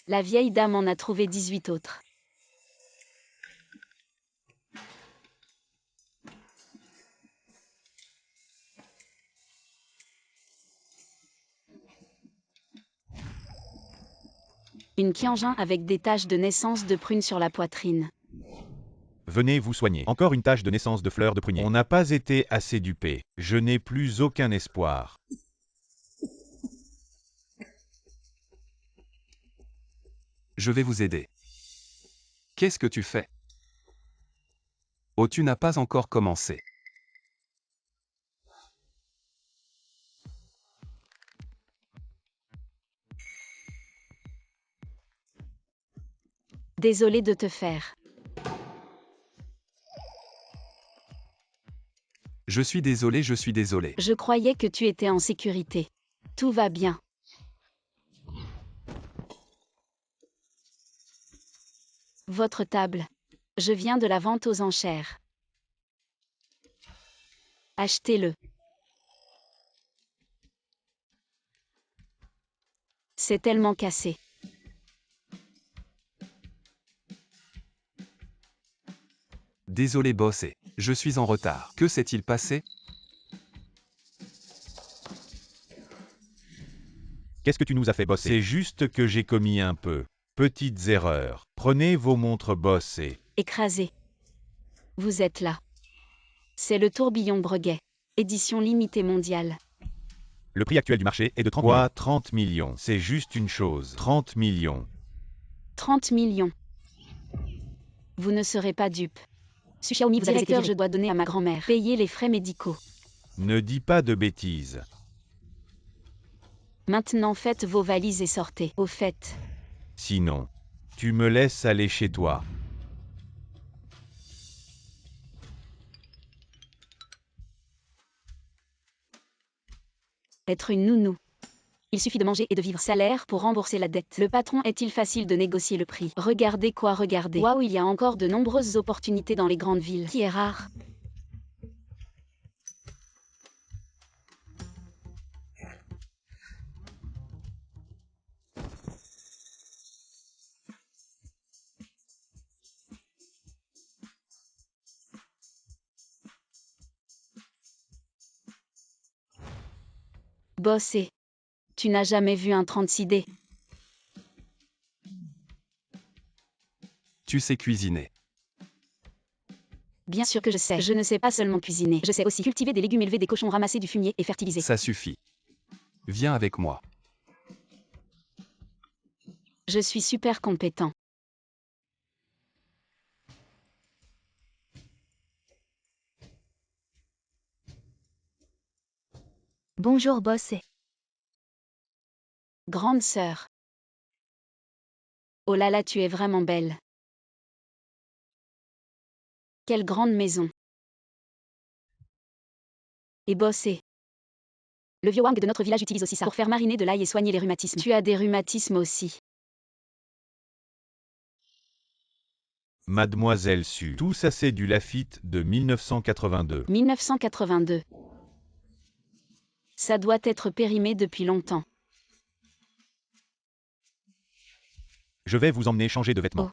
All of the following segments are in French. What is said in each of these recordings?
La vieille dame en a trouvé 18 autres. Une Qianjin avec des taches de naissance de prune sur la poitrine. Venez vous soigner. Encore une tache de naissance de fleurs de prunier. On n'a pas été assez dupés. Je n'ai plus aucun espoir. Je vais vous aider. Qu'est-ce que tu fais? Oh, tu n'as pas encore commencé. Désolé de te faire. Je suis désolé, je suis désolé. Je croyais que tu étais en sécurité. Tout va bien. Votre table. Je viens de la vente aux enchères. Achetez-le. C'est tellement cassé. Désolé boss et je suis en retard. Que s'est-il passé? Qu'est-ce que tu nous as fait bosser? C'est juste que j'ai commis un peu. Petites erreurs. Prenez vos montres boss et... Écrasé. Vous êtes là. C'est le tourbillon Breguet. Édition limitée mondiale. Le prix actuel du marché est de 30 millions. Quoi, 30 millions? C'est juste une chose. 30 millions. 30 millions. Vous ne serez pas dupe. Xiaomi, vous avez été Directeur, viré. je dois donner à ma grand-mère. Payer les frais médicaux. Ne dis pas de bêtises. Maintenant faites vos valises et sortez. Au fait. Sinon, tu me laisses aller chez toi. Être une nounou. Il suffit de manger et de vivre. Salaire pour rembourser la dette. Le patron est-il facile de négocier le prix? Regardez quoi regarder. Waouh, il y a encore de nombreuses opportunités dans les grandes villes. Qui est rare. Bosser. Tu n'as jamais vu un 36D? Tu sais cuisiner. Bien sûr que je sais. Je ne sais pas seulement cuisiner. Je sais aussi cultiver des légumes, élever des cochons, ramasser du fumier et fertiliser. Ça suffit. Viens avec moi. Je suis super compétent. Bonjour boss. Grande sœur. Oh là là, tu es vraiment belle. Quelle grande maison. Et bosser. Le vieux Wang de notre village utilise aussi ça pour faire mariner de l'ail et soigner les rhumatismes. Tu as des rhumatismes aussi. Mademoiselle Su. Tout ça c'est du Lafite de 1982. 1982. Ça doit être périmé depuis longtemps. Je vais vous emmener changer de vêtements.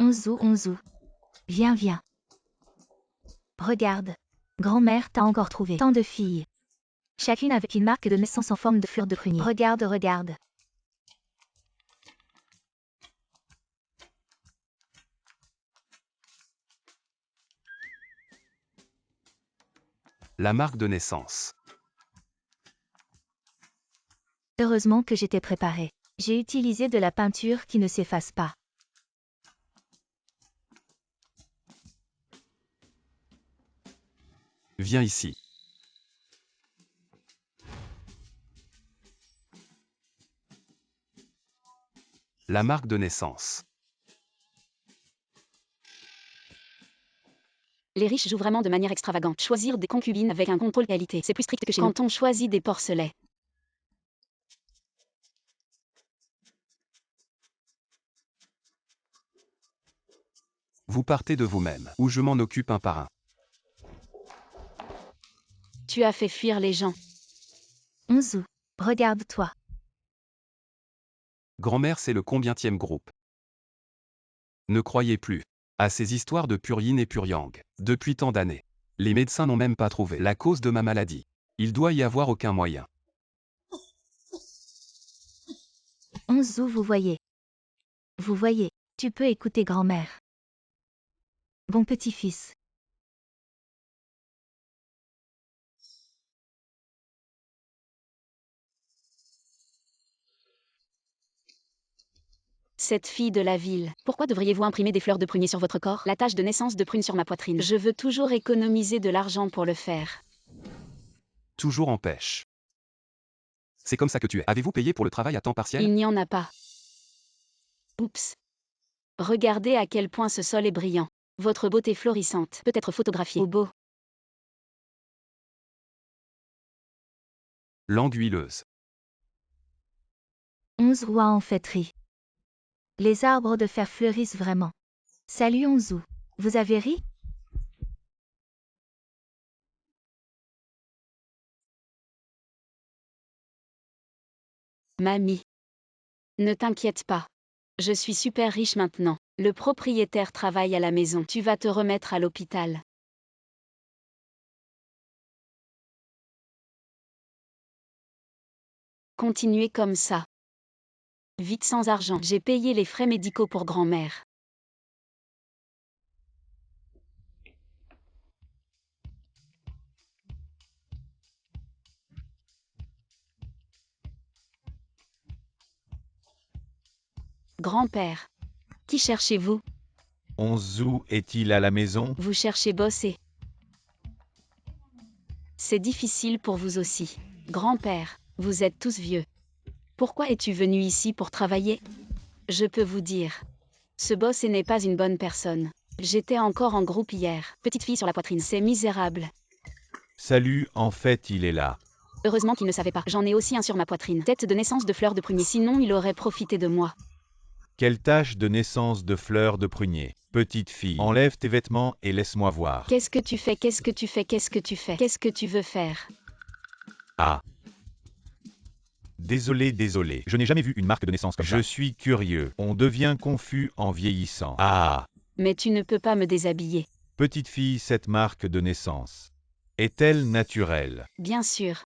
Oh. Onzu. Viens, viens. Regarde. Grand-mère t'a encore trouvé. Tant de filles. Chacune avec une marque de naissance en forme de fleur de prunier. Regarde. La marque de naissance. Heureusement que j'étais préparée. J'ai utilisé de la peinture qui ne s'efface pas. Viens ici. La marque de naissance. Les riches jouent vraiment de manière extravagante. Choisir des concubines avec un contrôle qualité, c'est plus strict que chez nous. Quand on choisit des porcelets. Vous partez de vous-même, ou je m'en occupe un par un. Tu as fait fuir les gens. Onzu, regarde-toi. Grand-mère, c'est le combientième groupe? Ne croyez plus à ces histoires de Puryin et Puryang. Depuis tant d'années, les médecins n'ont même pas trouvé la cause de ma maladie. Il doit y avoir aucun moyen. Onzu, vous voyez. Vous voyez, tu peux écouter grand-mère. Bon petit-fils. Cette fille de la ville. Pourquoi devriez-vous imprimer des fleurs de prunier sur votre corps? La tache de naissance de prune sur ma poitrine. Je veux toujours économiser de l'argent pour le faire. Toujours en pêche. C'est comme ça que tu es. Avez-vous payé pour le travail à temps partiel? Il n'y en a pas. Oups. Regardez à quel point ce sol est brillant. Votre beauté florissante peut être photographiée au beau. Langue huileuse. 11 rois en fêterie. Les arbres de fer fleurissent vraiment. Salut Onzu. Vous avez ri? Mamie. Ne t'inquiète pas. Je suis super riche maintenant. Le propriétaire travaille à la maison. Tu vas te remettre à l'hôpital. Continuez comme ça. Vite sans argent. J'ai payé les frais médicaux pour grand-mère. Grand-père. Qui cherchez-vous? Onzu est-il à la maison? Vous cherchez bosser. C'est difficile pour vous aussi. Grand-père, vous êtes tous vieux. Pourquoi es-tu venu ici pour travailler? Je peux vous dire. Ce boss n'est pas une bonne personne. J'étais encore en groupe hier. Petite fille sur la poitrine. C'est misérable. Salut, en fait il est là. Heureusement qu'il ne savait pas. J'en ai aussi un sur ma poitrine. Tête de naissance de fleur de prunier. Sinon il aurait profité de moi. Quelle tache de naissance de fleur de prunier. Petite fille, enlève tes vêtements et laisse-moi voir. Qu'est-ce que tu fais? Qu'est-ce que tu fais? Qu'est-ce que tu fais? Qu'est-ce que tu veux faire? Ah. Désolé. Je n'ai jamais vu une marque de naissance comme ça. Je suis curieux. On devient confus en vieillissant. Ah. Mais tu ne peux pas me déshabiller. Petite fille, cette marque de naissance est-elle naturelle? Bien sûr.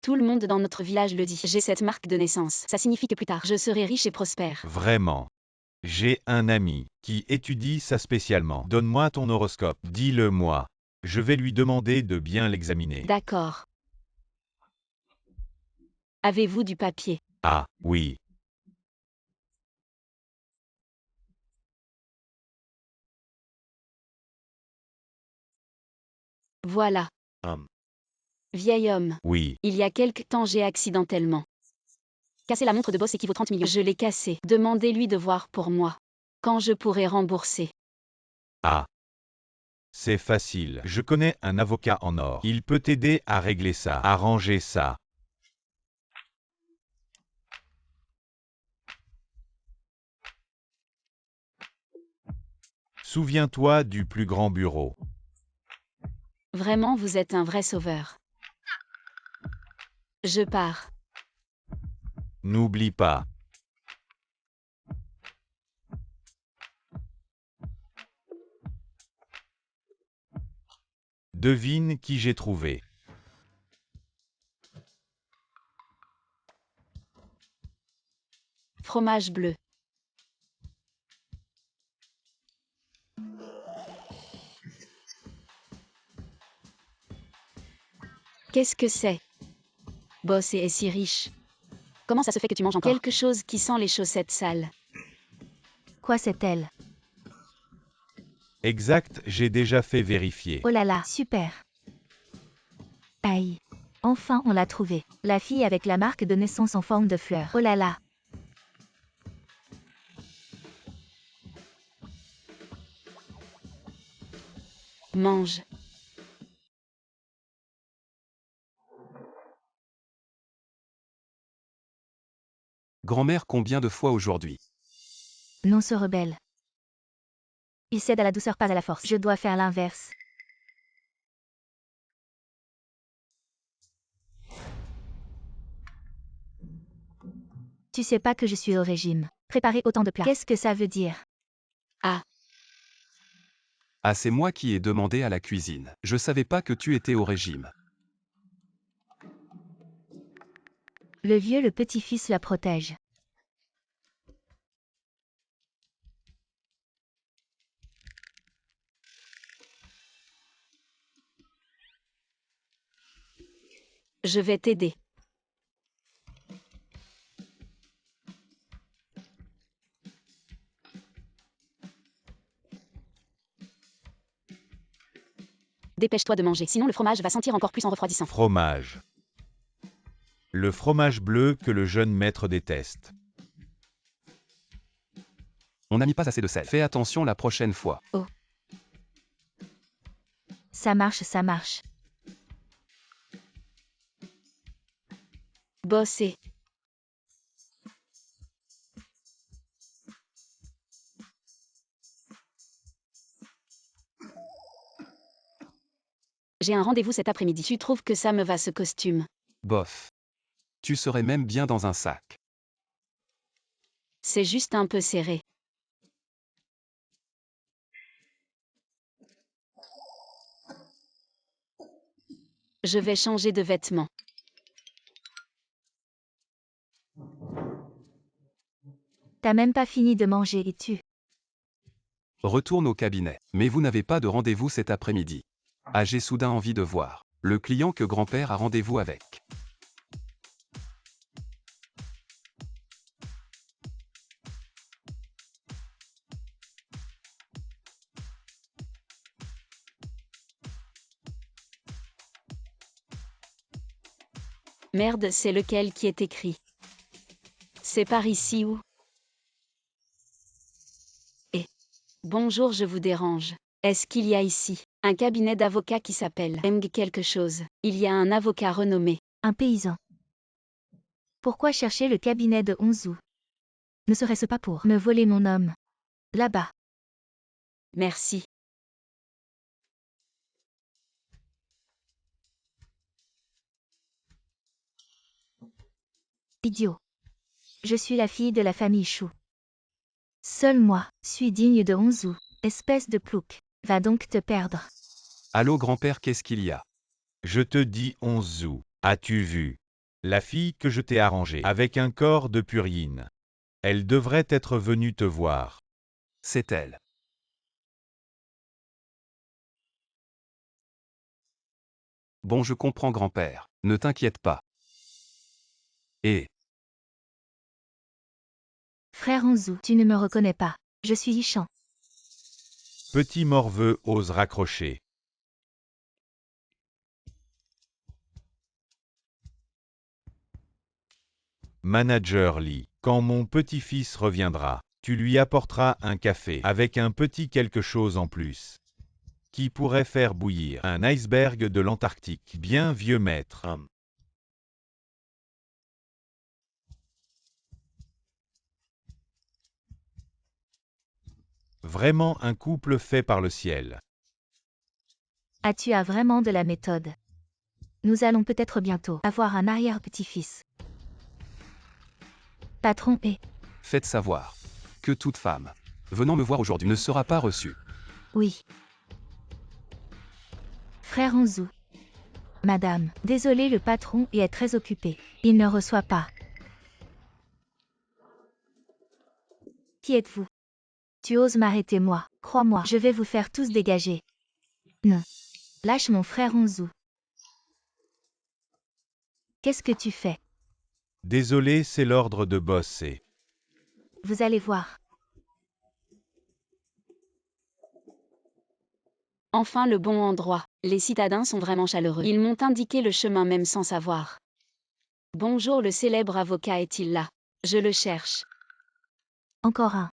Tout le monde dans notre village le dit. J'ai cette marque de naissance. Ça signifie que plus tard, je serai riche et prospère. Vraiment. J'ai un ami qui étudie ça spécialement. Donne-moi ton horoscope. Dis-le-moi. Je vais lui demander de bien l'examiner. D'accord. Avez-vous du papier? Ah, oui. Voilà. Vieil homme. Oui. Il y a quelque temps j'ai accidentellement cassé la montre de boss qui vaut 30 millions. Je l'ai cassée. Demandez-lui de voir pour moi. Quand je pourrai rembourser. Ah. C'est facile. Je connais un avocat en or. Il peut t'aider à régler ça, arranger ça. Souviens-toi du plus grand bureau. Vraiment, vous êtes un vrai sauveur. Je pars. N'oublie pas. Devine qui j'ai trouvé. Fromage bleu. Qu'est-ce que c'est? Boss est si riche. Comment ça se fait que tu manges encore? Quelque chose qui sent les chaussettes sales. Quoi c'est elle? Exact, j'ai déjà fait vérifier. Oh là là, super. Aïe. Enfin on l'a trouvée. La fille avec la marque de naissance en forme de fleur. Oh là là. Mange. Grand-mère, combien de fois aujourd'hui? Non se rebelle. Il cède à la douceur, pas à la force. Je dois faire l'inverse. Tu sais pas que je suis au régime. Préparer autant de plats. Qu'est-ce que ça veut dire? Ah, Ah, c'est moi qui ai demandé à la cuisine. Je savais pas que tu étais au régime. Le vieux, le petit-fils la protège. je vais t'aider. Dépêche-toi de manger, sinon le fromage va sentir encore plus en refroidissant. Fromage. Le fromage bleu que le jeune maître déteste. On n'a mis pas assez de sel. Fais attention la prochaine fois. Ça marche, ça marche. Bosser. J'ai un rendez-vous cet après-midi. Tu trouves que ça me va ce costume? Bof. Tu serais même bien dans un sac. C'est juste un peu serré. Je vais changer de vêtements. T'as même pas fini de manger et tu... Retourne au cabinet. Mais vous n'avez pas de rendez-vous cet après-midi. Ah, j'ai soudain envie de voir le client que grand-père a rendez-vous avec. Merde, c'est lequel qui est écrit? C'est par ici ou? Bonjour, je vous dérange. Est-ce qu'il y a ici un cabinet d'avocats qui s'appelle Eng quelque chose? Il y a un avocat renommé. Un paysan. Pourquoi chercher le cabinet de Onzu? Ne serait-ce pas pour me voler mon homme? Là-bas. Merci. Idiot. Je suis la fille de la famille Chou. Seul moi suis digne de Onzu. Espèce de plouc. Va donc te perdre. Allô grand-père, qu'est-ce qu'il y a? Je te dis Onzu. As-tu vu? La fille que je t'ai arrangée avec un corps de purine. Elle devrait être venue te voir. C'est elle. Bon, je comprends grand-père. Ne t'inquiète pas. Et Frère Onzu, tu ne me reconnais pas. Je suis Yichan. Petit morveux ose raccrocher. Manager Lee, quand mon petit-fils reviendra, tu lui apporteras un café avec un petit quelque chose en plus. Qui pourrait faire bouillir un iceberg de l'Antarctique. Bien vieux maître. Vraiment un couple fait par le ciel. Ah, tu as vraiment de la méthode. Nous allons peut-être bientôt avoir un arrière-petit-fils. Patron et... faites savoir que toute femme venant me voir aujourd'hui ne sera pas reçue. Oui. Frère Onzu. Madame, désolé, le patron est très occupé. Il ne reçoit pas. Qui êtes-vous? Tu oses m'arrêter moi? Crois-moi, je vais vous faire tous dégager. Non. Lâche mon frère Onzu. Qu'est-ce que tu fais? Désolé, c'est l'ordre de bosser. Vous allez voir. Enfin le bon endroit. Les citadins sont vraiment chaleureux. Ils m'ont indiqué le chemin même sans savoir. Bonjour, le célèbre avocat est-il là? Je le cherche. Encore un.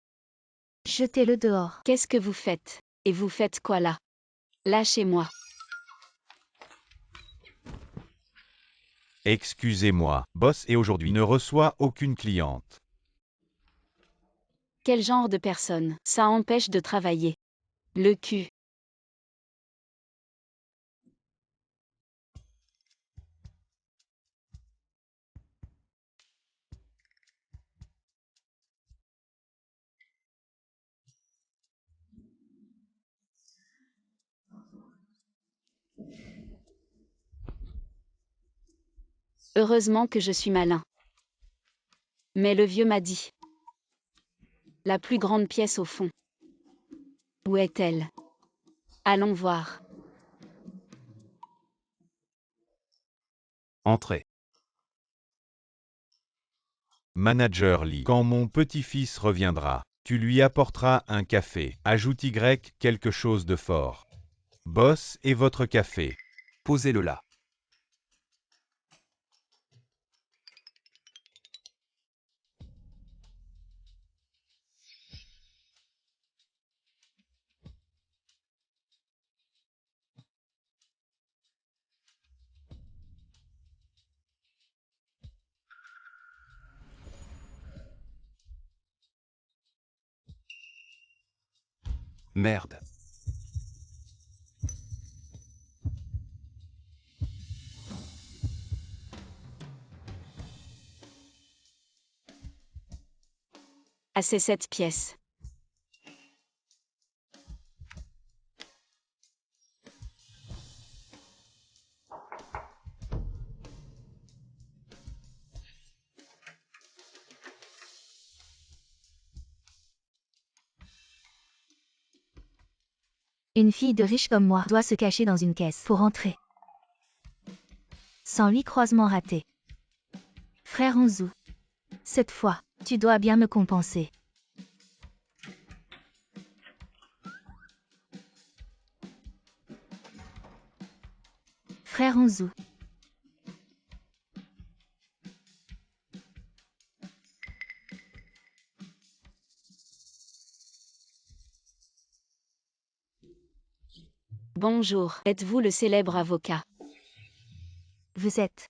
Jetez-le dehors. Qu'est-ce que vous faites? Et vous faites quoi là? Lâchez-moi. Excusez-moi, boss et aujourd'hui ne reçoit aucune cliente. Quel genre de personne? Ça empêche de travailler. Le cul. Heureusement que je suis malin. Mais le vieux m'a dit. La plus grande pièce au fond. Où est-elle? Allons voir. Entrez. Manager Lee. Quand mon petit-fils reviendra, tu lui apporteras un café. Ajoute Y quelque chose de fort. Boss et votre café. Posez-le là. Merde. Ah, c'est cette pièce. Une fille de riche comme moi doit se cacher dans une caisse pour entrer. Sans lui, croisement raté. Frère Onzu. Cette fois, tu dois bien me compenser. Frère Onzu. Bonjour. Êtes-vous le célèbre avocat? Vous êtes.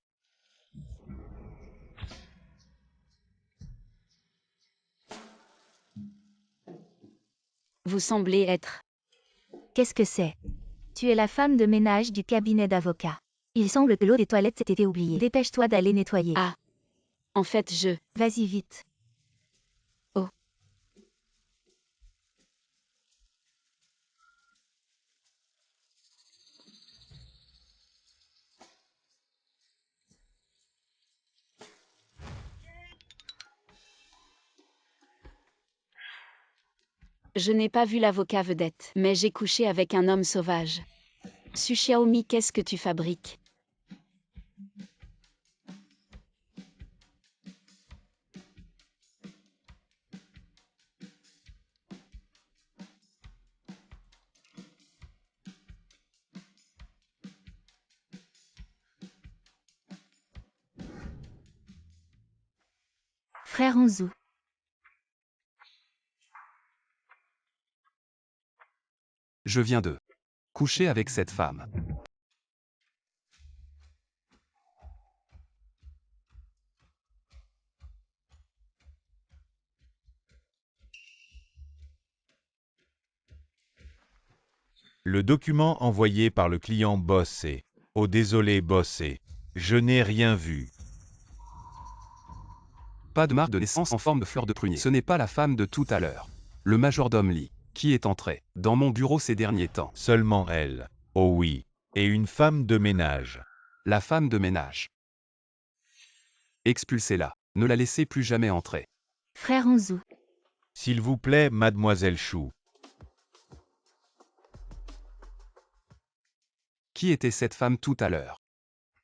Vous semblez être. Qu'est-ce que c'est? Tu es la femme de ménage du cabinet d'avocat. Il semble que l'eau des toilettes s'est été oubliée. Dépêche-toi d'aller nettoyer. Ah. En fait, je. Vas-y vite. Oh. Je n'ai pas vu l'avocat vedette, mais j'ai couché avec un homme sauvage. Su Xiaomi, qu'est-ce que tu fabriques? Frère Onzu. Je viens de coucher avec cette femme. Le document envoyé par le client Boss est. Oh désolé Boss et. Je n'ai rien vu. Pas de marque de naissance en forme de fleur de prunier. Ce n'est pas la femme de tout à l'heure. Le majordome Lee, qui est entré dans mon bureau ces derniers temps. Seulement elle. Oh oui. Et une femme de ménage. La femme de ménage. Expulsez-la. Ne la laissez plus jamais entrer. Frère Onzu. S'il vous plaît, mademoiselle Chou. Qui était cette femme tout à l'heure?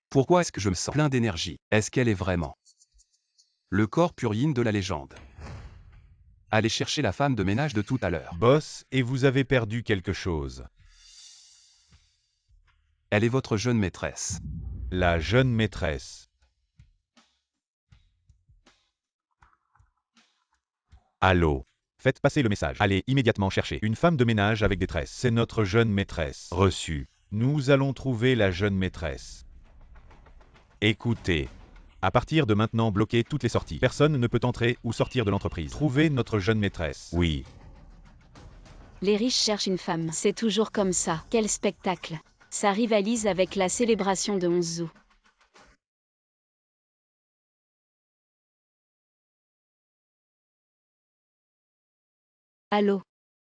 Pourquoi est-ce que je me sens plein d'énergie? Est-ce qu'elle est vraiment le corps purine de la légende? Allez chercher la femme de ménage de tout à l'heure. Boss, et vous avez perdu quelque chose. Elle est votre jeune maîtresse. La jeune maîtresse. Allô? Faites passer le message. Allez immédiatement chercher une femme de ménage avec des tresses. C'est notre jeune maîtresse. Reçu. Nous allons trouver la jeune maîtresse. Écoutez. À partir de maintenant, bloquez toutes les sorties. Personne ne peut entrer ou sortir de l'entreprise. Trouvez notre jeune maîtresse. Oui. Les riches cherchent une femme. C'est toujours comme ça. Quel spectacle. Ça rivalise avec la célébration de 11 août. Allô?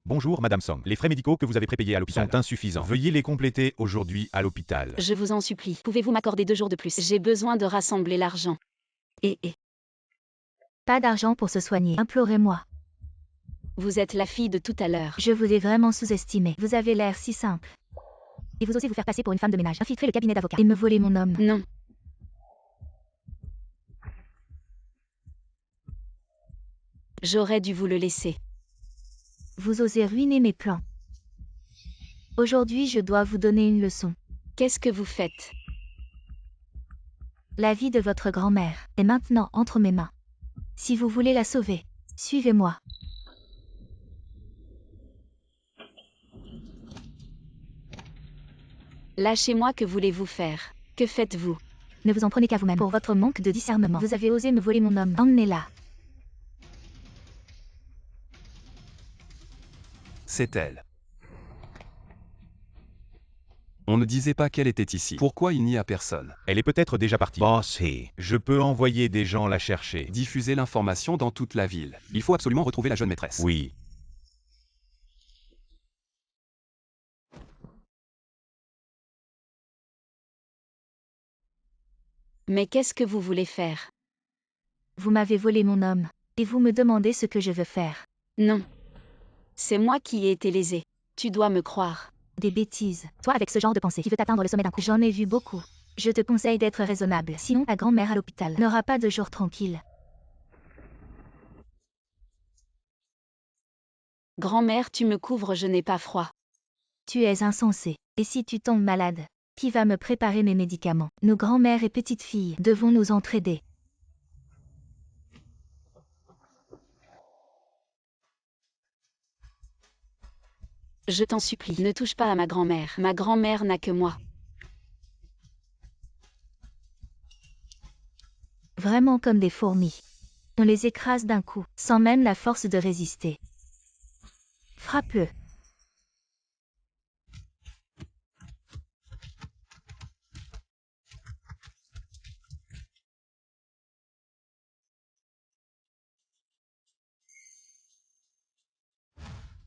Bonjour Madame Song. Les frais médicaux que vous avez prépayés à l'hôpital sont insuffisants. Veuillez les compléter aujourd'hui à l'hôpital. Je vous en supplie. Pouvez-vous m'accorder 2 jours de plus? J'ai besoin de rassembler l'argent. Et Pas d'argent pour se soigner. Implorez-moi. vous êtes la fille de tout à l'heure. Je vous ai vraiment sous-estimé. Vous avez l'air si simple. Et vous osez vous faire passer pour une femme de ménage, infiltrer le cabinet d'avocat et me voler mon homme. Non. J'aurais dû vous le laisser. Vous osez ruiner mes plans. Aujourd'hui, je dois vous donner une leçon. Qu'est-ce que vous faites? La vie de votre grand-mère est maintenant entre mes mains. Si vous voulez la sauver, suivez-moi. Lâchez-moi, que voulez-vous faire? Que faites-vous? Ne vous en prenez qu'à vous-même. Pour votre manque de discernement, vous avez osé me voler mon homme. Emmenez-la. C'est elle. On ne disait pas qu'elle était ici. Pourquoi il n'y a personne? Elle est peut-être déjà partie. Bossy. Je peux envoyer des gens la chercher. Diffuser l'information dans toute la ville. Il faut absolument retrouver la jeune maîtresse. Oui. Mais qu'est-ce que vous voulez faire? Vous m'avez volé mon homme. Et vous me demandez ce que je veux faire. Non. C'est moi qui ai été lésée. Tu dois me croire. Des bêtises. Toi avec ce genre de pensée qui veut atteindre le sommet d'un coup. J'en ai vu beaucoup. Je te conseille d'être raisonnable. Sinon, ta grand-mère à l'hôpital n'aura pas de jour tranquille. Grand-mère, tu me couvres, je n'ai pas froid. Tu es insensé. Et si tu tombes malade, qui va me préparer mes médicaments? Nos grand-mères et petites filles devons nous entraider. Je t'en supplie, ne touche pas à ma grand-mère. Ma grand-mère n'a que moi. Vraiment comme des fourmis. On les écrase d'un coup, sans même la force de résister. Frappe-le.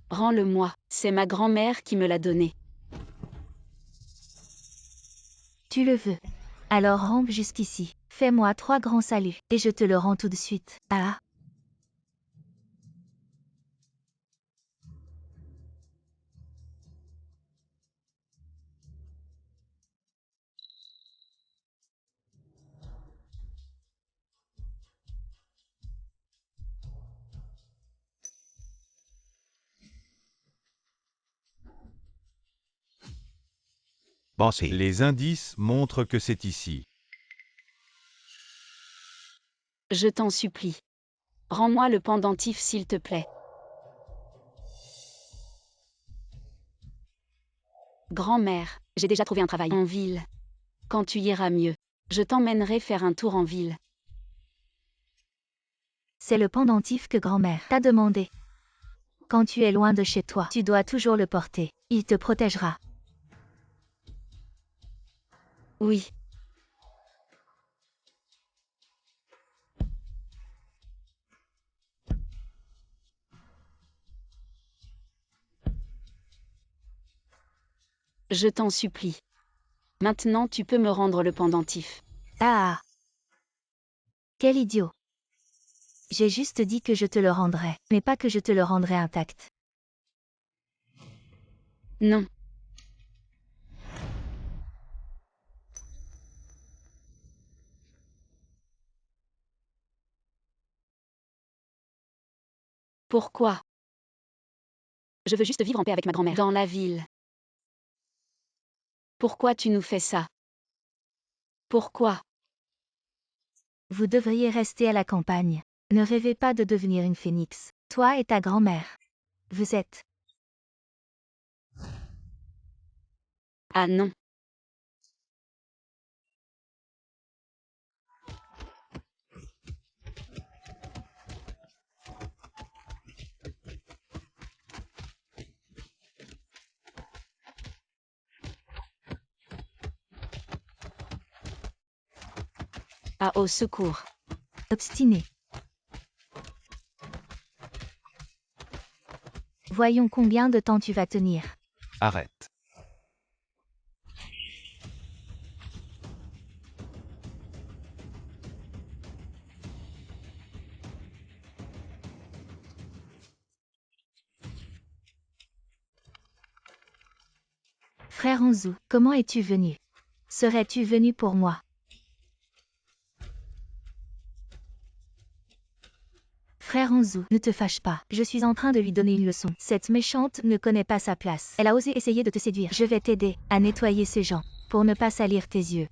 Rends-le-moi, c'est ma grand-mère qui me l'a donné. Tu le veux. Alors rampe jusqu'ici. Fais-moi 3 grands saluts, et je te le rends tout de suite. Ah. Bossy. Les indices montrent que c'est ici. Je t'en supplie. Rends-moi le pendentif s'il te plaît. Grand-mère, j'ai déjà trouvé un travail en ville. Quand tu iras mieux, je t'emmènerai faire un tour en ville. C'est le pendentif que grand-mère t'a demandé. Quand tu es loin de chez toi, tu dois toujours le porter. Il te protégera. Oui. Je t'en supplie. Maintenant tu peux me rendre le pendentif. Ah. Quel idiot. J'ai juste dit que je te le rendrais, mais pas que je te le rendrais intact. Non. Pourquoi? Je veux juste vivre en paix avec ma grand-mère. Dans la ville. Pourquoi tu nous fais ça? Pourquoi? Vous devriez rester à la campagne. Ne rêvez pas de devenir une phénix. Toi et ta grand-mère. Vous êtes. Ah non. Ah, au secours. Obstiné. Voyons combien de temps tu vas tenir. Arrête. Frère Onzu, comment es-tu venu? Serais-tu venu pour moi? Frère Onzu, ne te fâche pas. Je suis en train de lui donner une leçon. Cette méchante ne connaît pas sa place. Elle a osé essayer de te séduire. Je vais t'aider à nettoyer ces gens pour ne pas salir tes yeux.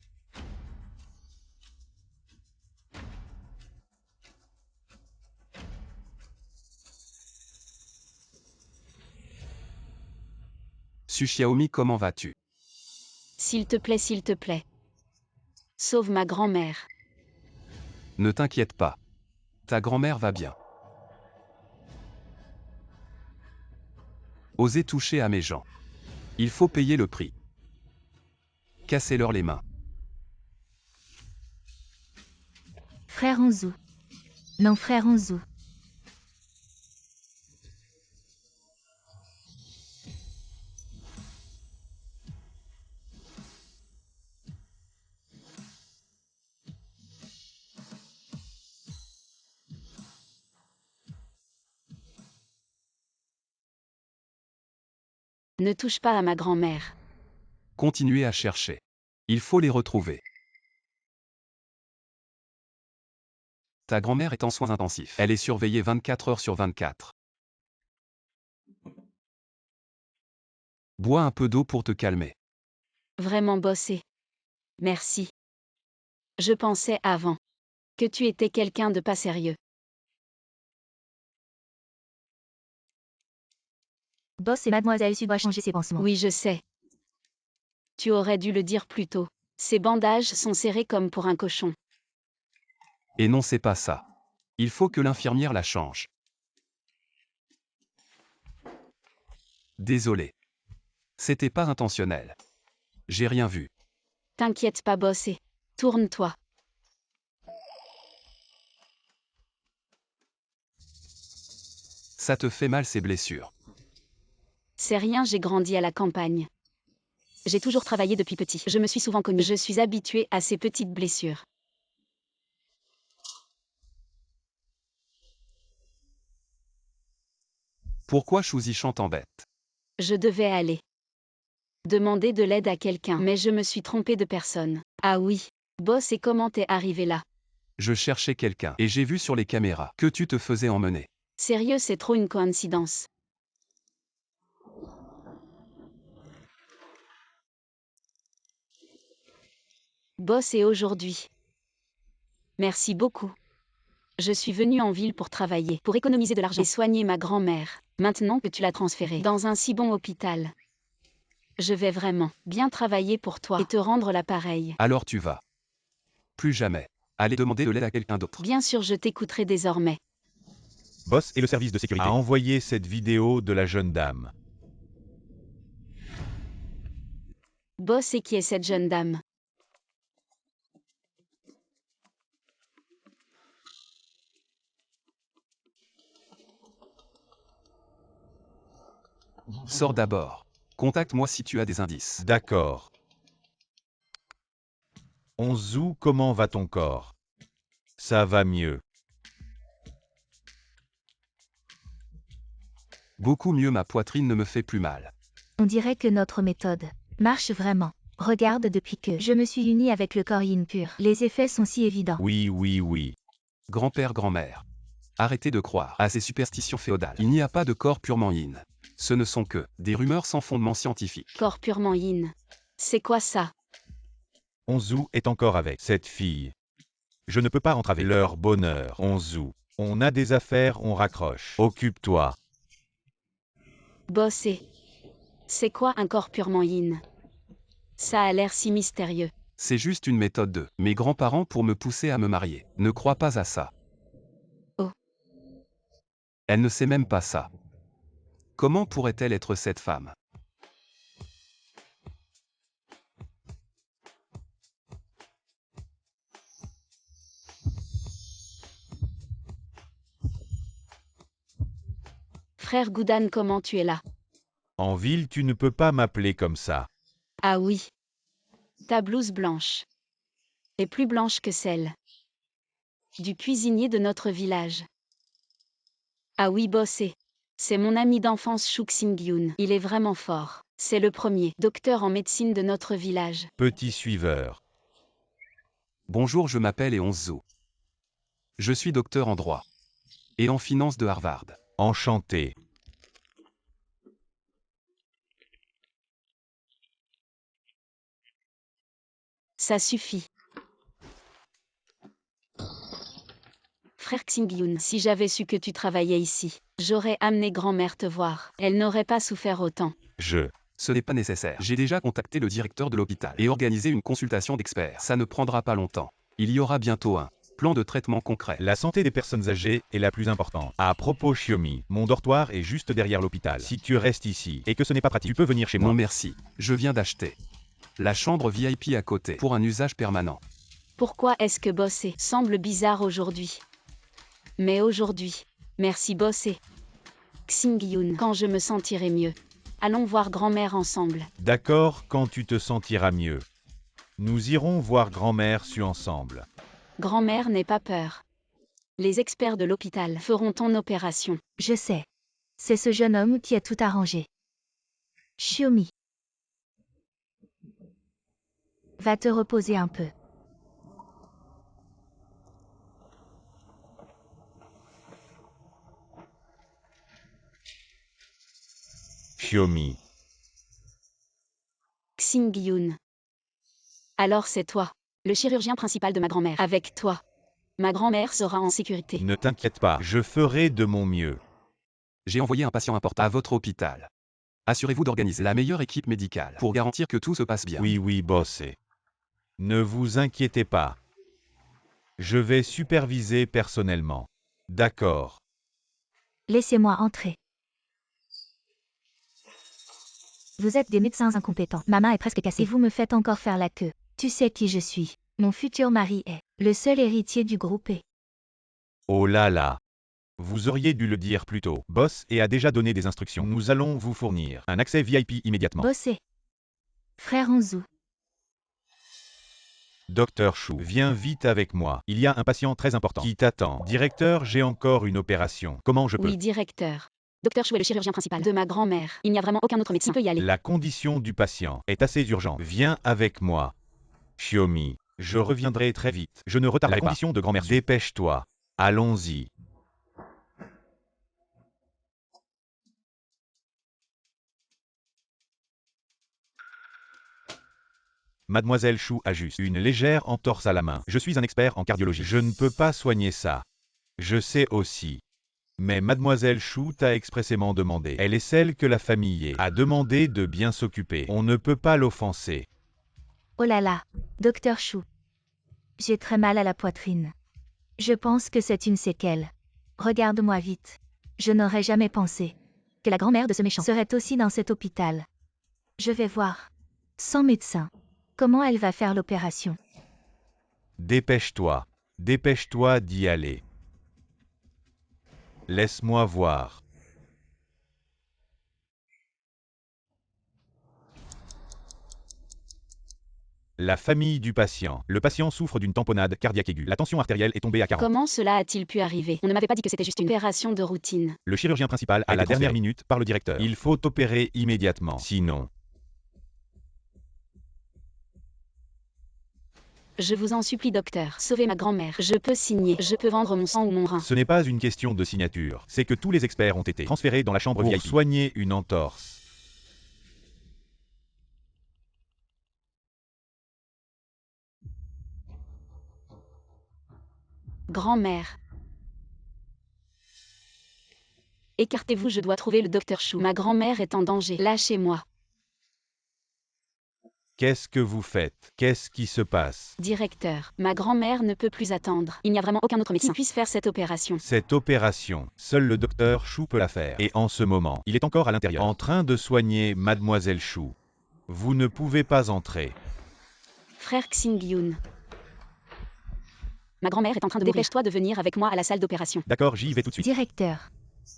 Su Xiaomi, comment vas-tu? S'il te plaît, s'il te plaît. Sauve ma grand-mère. Ne t'inquiète pas. Ta grand-mère va bien. Osez toucher à mes gens. Il faut payer le prix. Cassez-leur les mains. Frère Onzu. Non, frère Onzu. Ne touche pas à ma grand-mère. Continuez à chercher. Il faut les retrouver. Ta grand-mère est en soins intensifs. Elle est surveillée 24 heures sur 24. Bois un peu d'eau pour te calmer. Vraiment bossé. Merci. Je pensais avant que tu étais quelqu'un de pas sérieux. Boss et Mademoiselle Su doivent changer ses pansements. Oui, je sais. Tu aurais dû le dire plus tôt. Ces bandages sont serrés comme pour un cochon. Et non, c'est pas ça. Il faut que l'infirmière la change. Désolé. C'était pas intentionnel. J'ai rien vu. T'inquiète pas, bossé. Tourne-toi. Ça te fait mal ces blessures. C'est rien, j'ai grandi à la campagne. J'ai toujours travaillé depuis petit. Je me suis souvent connue. Je suis habituée à ces petites blessures. Pourquoi Chouzi t'embête? Je devais aller demander de l'aide à quelqu'un, mais je me suis trompée de personne. Ah oui. Boss, et comment t'es arrivé là? Je cherchais quelqu'un et j'ai vu sur les caméras que tu te faisais emmener. Sérieux, c'est trop une coïncidence. Boss, et aujourd'hui. Merci beaucoup. Je suis venue en ville pour travailler, pour économiser de l'argent et soigner ma grand-mère, maintenant que tu l'as transférée dans un si bon hôpital. Je vais vraiment bien travailler pour toi et te rendre l'appareil. Alors tu vas. Plus jamais. Aller demander de l'aide à quelqu'un d'autre. Bien sûr, je t'écouterai désormais. Boss et le service de sécurité a envoyé cette vidéo de la jeune dame. Boss, et qui est cette jeune dame? Sors d'abord. Contacte-moi si tu as des indices. D'accord. Onzu, comment va ton corps? Ça va mieux. Beaucoup mieux, ma poitrine ne me fait plus mal. On dirait que notre méthode marche vraiment. Regarde, depuis que je me suis unie avec le corps yin pur, les effets sont si évidents. Oui, oui, oui. Grand-père, grand-mère. Arrêtez de croire à ces superstitions féodales. Il n'y a pas de corps purement yin. Ce ne sont que des rumeurs sans fondement scientifique. Corps purement yin. C'est quoi ça? Onzu est encore avec cette fille. Je ne peux pas entraver leur bonheur, Onzu. On a des affaires, on raccroche. Occupe-toi. Boss, et c'est quoi un corps purement yin? Ça a l'air si mystérieux. C'est juste une méthode de mes grands-parents pour me pousser à me marier. Ne crois pas à ça. Oh. Elle ne sait même pas ça. Comment pourrait-elle être cette femme? Frère Goudan, comment tu es là? En ville, tu ne peux pas m'appeler comme ça. Ah oui. Ta blouse blanche est plus blanche que celle du cuisinier de notre village. Ah oui, bossé. C'est mon ami d'enfance Shuk Sing-yoon. Il est vraiment fort. C'est le premier docteur en médecine de notre village. Petit suiveur. Bonjour, je m'appelle Eonzo. Je suis docteur en droit. Et en finance de Harvard. Enchanté. Ça suffit. Frère Xing-yoon, si j'avais su que tu travaillais ici, j'aurais amené grand-mère te voir. Elle n'aurait pas souffert autant. Ce n'est pas nécessaire. J'ai déjà contacté le directeur de l'hôpital et organisé une consultation d'experts. Ça ne prendra pas longtemps. Il y aura bientôt un plan de traitement concret. La santé des personnes âgées est la plus importante. À propos, Xiaomi, mon dortoir est juste derrière l'hôpital. Si tu restes ici et que ce n'est pas pratique, tu peux venir chez moi. Non merci. Je viens d'acheter la chambre VIP à côté pour un usage permanent. Pourquoi est-ce que bosser semble bizarre aujourd'hui? Mais aujourd'hui, merci bosser. Xing-yoon, quand je me sentirai mieux. Allons voir grand-mère ensemble. D'accord, quand tu te sentiras mieux. Nous irons voir grand-mère su ensemble. Grand-mère n'aie pas peur. Les experts de l'hôpital feront ton opération. Je sais. C'est ce jeune homme qui a tout arrangé. Xiaomi. Va te reposer un peu. Xiaomi. Xing-yoon. Alors c'est toi, le chirurgien principal de ma grand-mère. Avec toi, ma grand-mère sera en sécurité. Ne t'inquiète pas, je ferai de mon mieux. J'ai envoyé un patient important à votre hôpital. Assurez-vous d'organiser la meilleure équipe médicale pour garantir que tout se passe bien. Oui, bossé. Ne vous inquiétez pas. Je vais superviser personnellement. D'accord. Laissez-moi entrer. Vous êtes des médecins incompétents. Ma main est presque cassée. Et vous me faites encore faire la queue. Tu sais qui je suis. Mon futur mari est le seul héritier du groupe E. Oh là là. Vous auriez dû le dire plus tôt. Boss et a déjà donné des instructions. Nous allons vous fournir un accès VIP immédiatement. Bossé. Frère Onzu. Docteur Chou, viens vite avec moi. Il y a un patient très important qui t'attend. Directeur, j'ai encore une opération. Comment je peux? Oui, directeur. Docteur Chou est le chirurgien principal de ma grand-mère. Il n'y a vraiment aucun autre médecin qui peut y aller. La condition du patient est assez urgente. Viens avec moi. Xiaomi, je reviendrai très vite. Je ne retarderai pas. La condition de grand-mère. Dépêche-toi. Allons-y. Mademoiselle Chou a juste une légère entorse à la main. Je suis un expert en cardiologie. Je ne peux pas soigner ça. Je sais aussi. Mais Mademoiselle Chou t'a expressément demandé. Elle est celle que la famille a demandé de bien s'occuper. On ne peut pas l'offenser. Oh là là, docteur Chou. J'ai très mal à la poitrine. Je pense que c'est une séquelle. Regarde-moi vite. Je n'aurais jamais pensé que la grand-mère de ce méchant serait aussi dans cet hôpital. Je vais voir. Sans médecin. Comment elle va faire l'opération? Dépêche-toi. Dépêche-toi d'y aller. Laisse-moi voir. La famille du patient. Le patient souffre d'une tamponnade cardiaque aiguë. La tension artérielle est tombée à 40. Comment cela a-t-il pu arriver? On ne m'avait pas dit que c'était juste une opération de routine. Le chirurgien principal à la dernière minute par le directeur. Il faut opérer immédiatement. Sinon, Je vous en supplie, docteur. Sauvez ma grand-mère. Je peux signer. Je peux vendre mon sang ou mon rein. ce n'est pas une question de signature. C'est que tous les experts ont été transférés dans la chambre VIP pour soigner une entorse. Grand-mère. Écartez-vous, je dois trouver le docteur Chou. Ma grand-mère est en danger. Lâchez-moi. Qu'est-ce que vous faites? Qu'est-ce qui se passe? Directeur, ma grand-mère ne peut plus attendre. Il n'y a vraiment aucun autre médecin qui puisse faire cette opération. Cette opération, seul le docteur Chou peut la faire. Et en ce moment, il est encore à l'intérieur, en train de soigner Mademoiselle Chou. Vous ne pouvez pas entrer. Frère Xing-yoon. Ma grand-mère est en train de mourir. Dépêche-toi de venir avec moi à la salle d'opération. D'accord, j'y vais tout de suite. Directeur.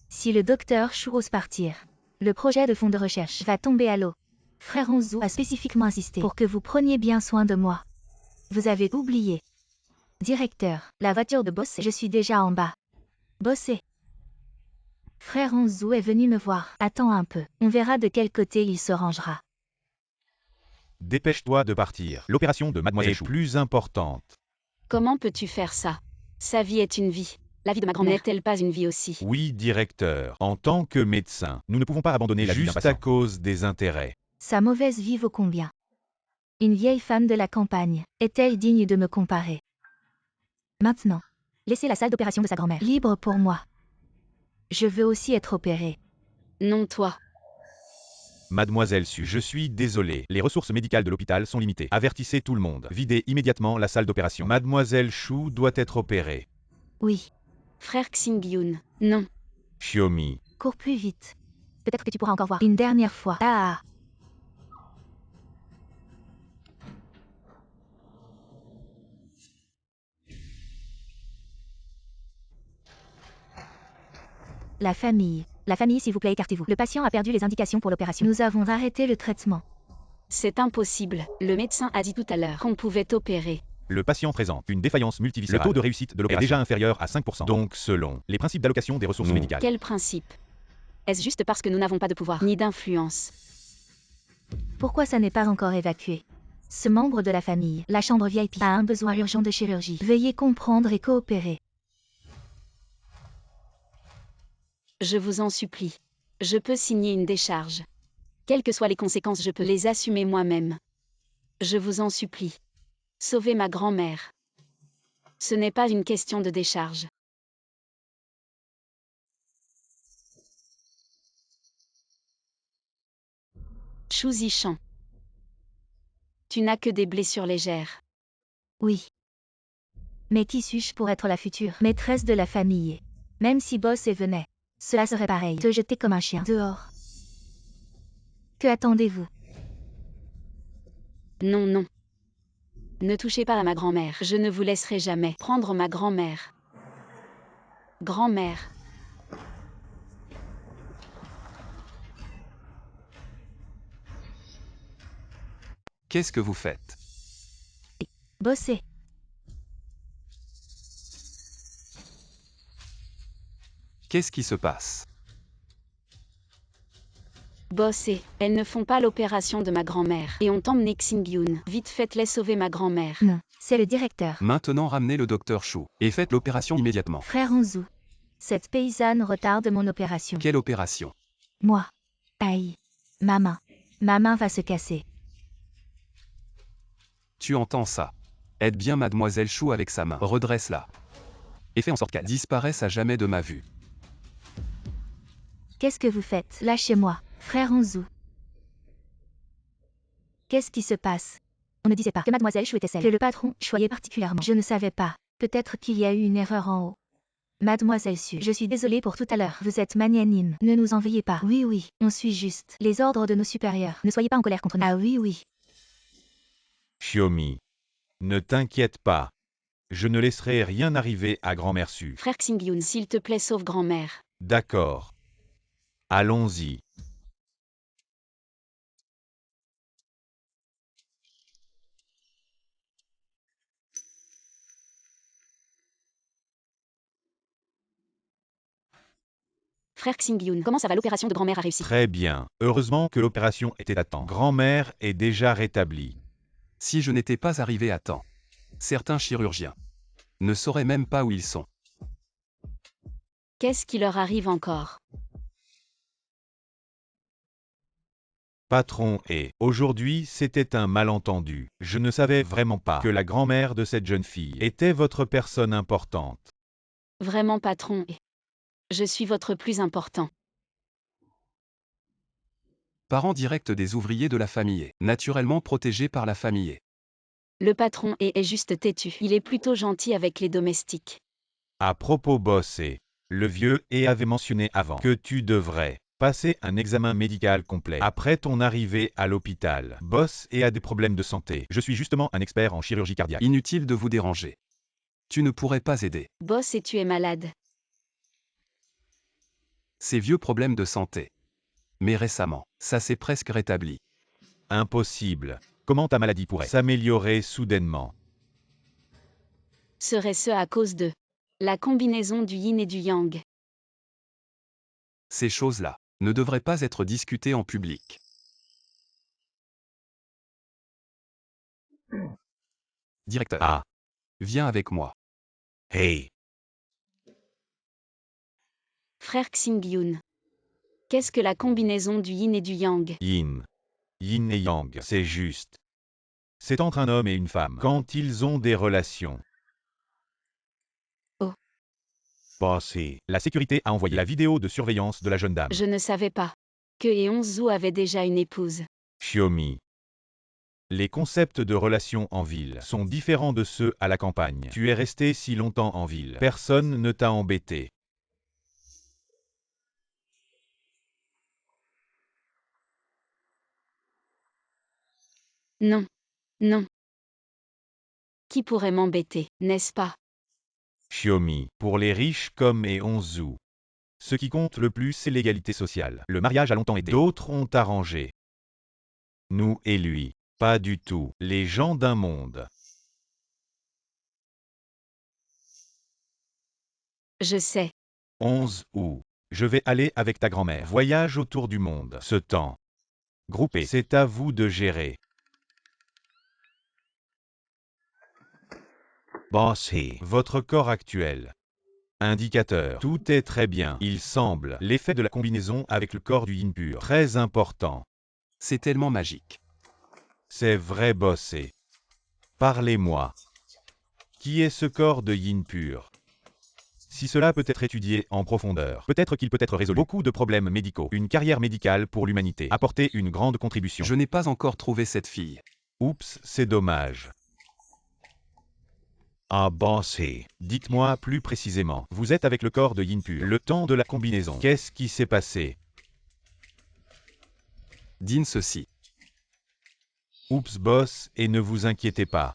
Si le docteur Chou ose partir, le projet de fonds de recherche va tomber à l'eau. Frère Onzu a spécifiquement insisté pour que vous preniez bien soin de moi. Vous avez oublié. Directeur, la voiture de Bossé, je suis déjà en bas. Bossé. Frère Onzu est venu me voir. Attends un peu, on verra de quel côté il se rangera. Dépêche-toi de partir. L'opération de Mademoiselle Chou est plus importante. Comment peux-tu faire ça? Sa vie est une vie. La vie de ma grand-mère n'est-elle pas une vie aussi? Oui, directeur. En tant que médecin, nous ne pouvons pas abandonner la vie d'un patient juste à cause des intérêts. Sa mauvaise vie vaut combien? Une vieille femme de la campagne, est-elle digne de me comparer? Maintenant, laissez la salle d'opération de sa grand-mère libre pour moi. Je veux aussi être opérée. Non, toi. Mademoiselle Su, je suis désolé. Les ressources médicales de l'hôpital sont limitées. Avertissez tout le monde. Videz immédiatement la salle d'opération. Mademoiselle Chou doit être opérée. Oui, Frère Xingyun. Non. Xiaomi. cours plus vite. Peut-être que tu pourras encore voir une dernière fois. Ah. La famille, s'il vous plaît, écartez-vous. Le patient a perdu les indications pour l'opération. Nous avons arrêté le traitement. C'est impossible. Le médecin a dit tout à l'heure qu'on pouvait opérer. Le patient présente une défaillance multiviscérale. Le taux de réussite de l'opération est déjà inférieur à 5%. Donc, selon les principes d'allocation des ressources médicales. Quel principe? Est-ce juste parce que nous n'avons pas de pouvoir ni d'influence? Pourquoi ça n'est pas encore évacué? Ce membre de la famille, la chambre VIP, a un besoin urgent de chirurgie. Veuillez comprendre et coopérer. Je vous en supplie. Je peux signer une décharge. Quelles que soient les conséquences, je peux les assumer moi-même. Je vous en supplie. Sauvez ma grand-mère. Ce n'est pas une question de décharge. Xu Zishan. Tu n'as que des blessures légères. Oui. Mais qui suis-je pour être la future maîtresse de la famille? Même si Boss venait, cela serait pareil. Te jeter comme un chien dehors. Que attendez-vous? Non, non. Ne touchez pas à ma grand-mère. Je ne vous laisserai jamais prendre ma grand-mère. Grand-mère. Qu'est-ce que vous faites? Bosser. Qu'est-ce qui se passe? Bossé. Elles ne font pas l'opération de ma grand-mère. Et ont emmené Xingyun. Vite faites-les sauver ma grand-mère. Non, c'est le directeur. Maintenant ramenez le docteur Chou et faites l'opération immédiatement. Frère Onzu. Cette paysanne retarde mon opération. Quelle opération? Moi. Aïe. Ma main. Ma main va se casser. Tu entends ça? Aide bien Mademoiselle Chou avec sa main. Redresse-la. Et fais en sorte qu'elle disparaisse à jamais de ma vue. Qu'est-ce que vous faites? Lâchez-moi, frère Onzu. Qu'est-ce qui se passe? On ne disait pas que Mademoiselle Chou était celle que le patron choyait particulièrement. Je ne savais pas. Peut-être qu'il y a eu une erreur en haut. Mademoiselle Su, je suis désolée pour tout à l'heure. Vous êtes magnanime. Ne nous en veuillez pas. Oui, oui, on suit juste les ordres de nos supérieurs. Ne soyez pas en colère contre nous. Ah oui, oui. Xiaomi. Ne t'inquiète pas. Je ne laisserai rien arriver à grand-mère Su. Frère Xingyun, s'il te plaît, sauve grand-mère. D'accord. Allons-y. Frère Xingyun, comment ça va? L'opération de grand-mère a réussi? Très bien. Heureusement que l'opération était à temps. Grand-mère est déjà rétablie. Si je n'étais pas arrivé à temps, certains chirurgiens ne sauraient même pas où ils sont. Qu'est-ce qui leur arrive encore? Patron et aujourd'hui c'était un malentendu. Je ne savais vraiment pas que la grand-mère de cette jeune fille était votre personne importante. Vraiment, patron. Je suis votre plus important. Parent direct des ouvriers de la famille, naturellement protégé par la famille. Le patron est juste têtu. Il est plutôt gentil avec les domestiques. À propos boss et le vieux et avait mentionné avant que tu devrais passer un examen médical complet après ton arrivée à l'hôpital. Boss et a des problèmes de santé. Je suis justement un expert en chirurgie cardiaque. Inutile de vous déranger. Tu ne pourrais pas aider. Boss, et tu es malade. Ses vieux problèmes de santé. Mais récemment, ça s'est presque rétabli. Impossible. Comment ta maladie pourrait s'améliorer soudainement? Serait-ce à cause de la combinaison du yin et du yang? Ces choses-là ne devraient pas être discutées en public. Directeur. Ah. Viens avec moi. Hey. Frère Xingyun. Qu'est-ce que la combinaison du yin et du yang? Yin. Yin et yang, c'est juste. C'est entre un homme et une femme quand ils ont des relations. Oh. Bossé. La sécurité a envoyé la vidéo de surveillance de la jeune dame. Je ne savais pas que Eonzu avait déjà une épouse. Xiaomi. Les concepts de relations en ville sont différents de ceux à la campagne. Tu es resté si longtemps en ville. Personne ne t'a embêté. Non. Non. Qui pourrait m'embêter, n'est-ce pas? Xiaomi. Pour les riches comme Eonzu. Ce qui compte le plus, c'est l'égalité sociale. Le mariage a longtemps été. D'autres ont arrangé. Nous et lui. Pas du tout. Les gens d'un monde. Je sais. 11 août. Je vais aller avec ta grand-mère. Voyage autour du monde. Ce temps. Groupé. C'est à vous de gérer. Bossé. Votre corps actuel. Indicateur. Tout est très bien. Il semble. L'effet de la combinaison avec le corps du yin pur. Très important. C'est tellement magique. C'est vrai, bossé. Parlez-moi. Qui est ce corps de yin pur? Si cela peut être étudié en profondeur, peut-être qu'il peut être résolu. Beaucoup de problèmes médicaux. Une carrière médicale pour l'humanité. Apporter une grande contribution. Je n'ai pas encore trouvé cette fille. Oups, c'est dommage. Ah bossé. Dites-moi plus précisément. Vous êtes avec le corps de yin pur. Le temps de la combinaison. Qu'est-ce qui s'est passé? Dîne ceci. Oups boss, et ne vous inquiétez pas.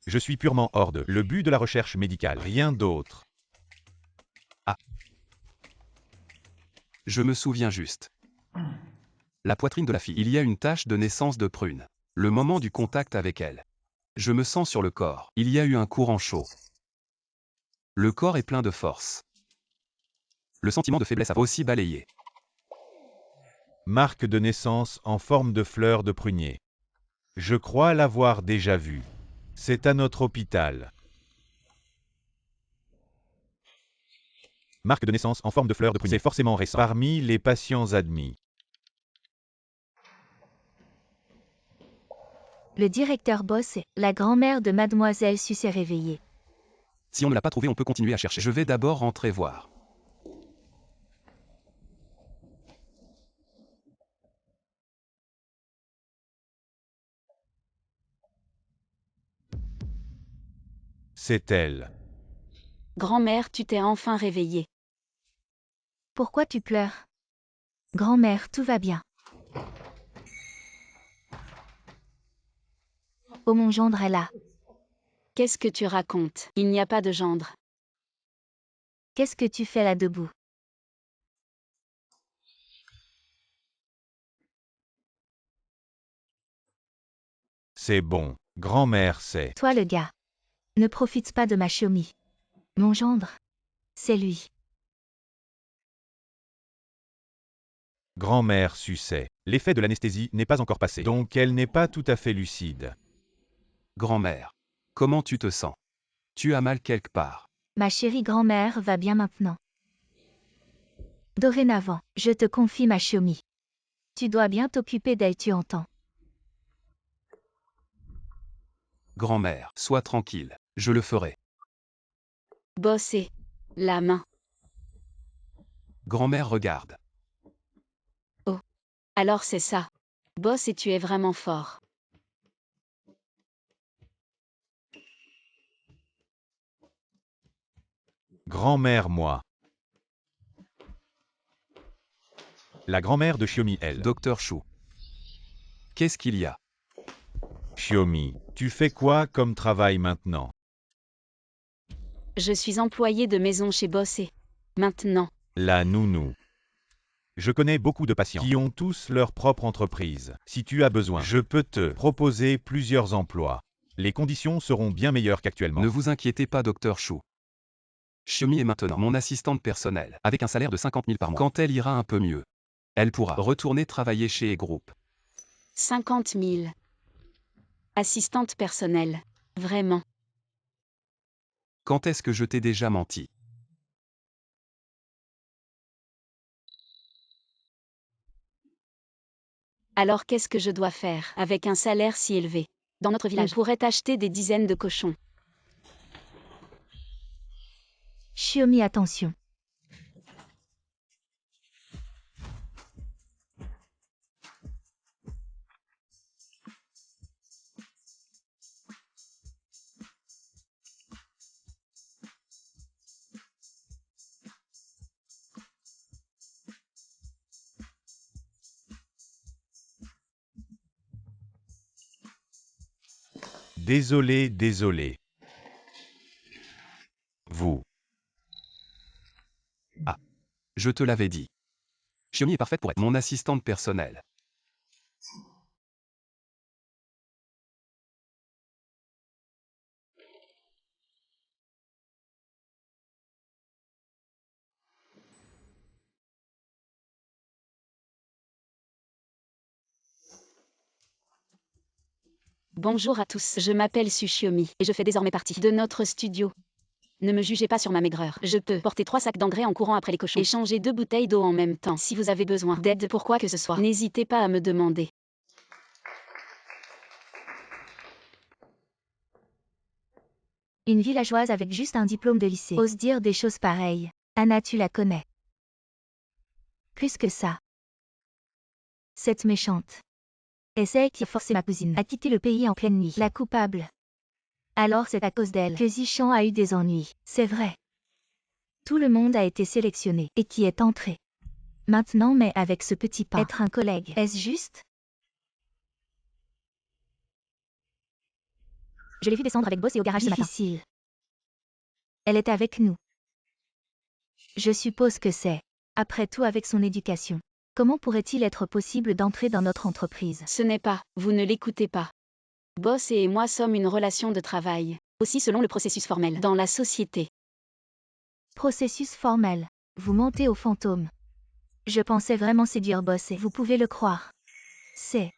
Je suis purement hors de le but de la recherche médicale, rien d'autre. Ah. Je me souviens juste. La poitrine de la fille. Il y a une tache de naissance de prune. Le moment du contact avec elle. Je me sens sur le corps. Il y a eu un courant chaud. Le corps est plein de force. Le sentiment de faiblesse a aussi balayé. Marque de naissance en forme de fleur de prunier. Je crois l'avoir déjà vue. C'est à notre hôpital. Marque de naissance en forme de fleur de prunier. C'est forcément récent. Parmi les patients admis. Le directeur bosse et la grand-mère de Mademoiselle Su s'est réveillée. Si on ne l'a pas trouvé, on peut continuer à chercher. Je vais d'abord rentrer voir. C'est elle. Grand-mère, tu t'es enfin réveillée. Pourquoi tu pleures? Grand-mère, tout va bien. Oh, mon gendre est là. Qu'est-ce que tu racontes? Il n'y a pas de gendre. Qu'est-ce que tu fais là debout? C'est bon. Grand-mère, c'est. Toi le gars. Ne profite pas de ma Xiaomi. Mon gendre. C'est lui. Grand-mère suçait. L'effet de l'anesthésie n'est pas encore passé, donc elle n'est pas tout à fait lucide. Grand-mère. Comment tu te sens? Tu as mal quelque part. Ma chérie grand-mère va bien maintenant. Dorénavant, je te confie ma Xiaomi. Tu dois bien t'occuper d'elle, tu entends. Grand-mère, sois tranquille. Je le ferai. Bosser. La main. Grand-mère regarde. Alors c'est ça. Boss et tu es vraiment fort. Grand-mère, moi. La grand-mère de Xiaomi, elle. Docteur Chou. Qu'est-ce qu'il y a? Xiaomi, tu fais quoi comme travail maintenant? Je suis employée de maison chez Bossé. Maintenant. La nounou. Je connais beaucoup de patients qui ont tous leur propre entreprise. Si tu as besoin, je peux te proposer plusieurs emplois. Les conditions seront bien meilleures qu'actuellement. Ne vous inquiétez pas, Dr. Chou. Xiaomi est maintenant mon assistante personnelle, avec un salaire de 50 000 par mois. Quand elle ira un peu mieux, elle pourra retourner travailler chez E-Group. 50 000. Assistante personnelle. Vraiment. Quand est-ce que je t'ai déjà menti? Alors qu'est-ce que je dois faire avec un salaire si élevé? Dans notre village, on pourrait acheter des dizaines de cochons. Xiaomi, attention. Désolé, désolé. Vous. Je te l'avais dit. Xiaomi est parfaite pour être mon assistante personnelle. Bonjour à tous, je m'appelle Tsuchiomi et je fais désormais partie de notre studio. Ne me jugez pas sur ma maigreur. Je peux porter 3 sacs d'engrais en courant après les cochons et changer 2 bouteilles d'eau en même temps. Si vous avez besoin d'aide pour quoi que ce soit, n'hésitez pas à me demander. Une villageoise avec juste un diplôme de lycée ose dire des choses pareilles. Anna, tu la connais. Plus que ça. Cette méchante. Et c'est elle qui a forcé ma cousine à quitter le pays en pleine nuit. La coupable. Alors c'est à cause d'elle que Zichan a eu des ennuis. C'est vrai. Tout le monde a été sélectionné et qui est entré. Maintenant, mais avec ce petit pas. Être un collègue, est-ce juste? Je l'ai vu descendre avec Boss et au garage ce matin. Difficile. Elle est avec nous. Je suppose que c'est. Après tout, avec son éducation. Comment pourrait-il être possible d'entrer dans notre entreprise? Ce n'est pas, vous ne l'écoutez pas. Boss et moi sommes une relation de travail, aussi selon le processus formel dans la société. Processus formel. Vous mentez au fantôme. Je pensais vraiment séduire Boss et vous pouvez le croire. C'est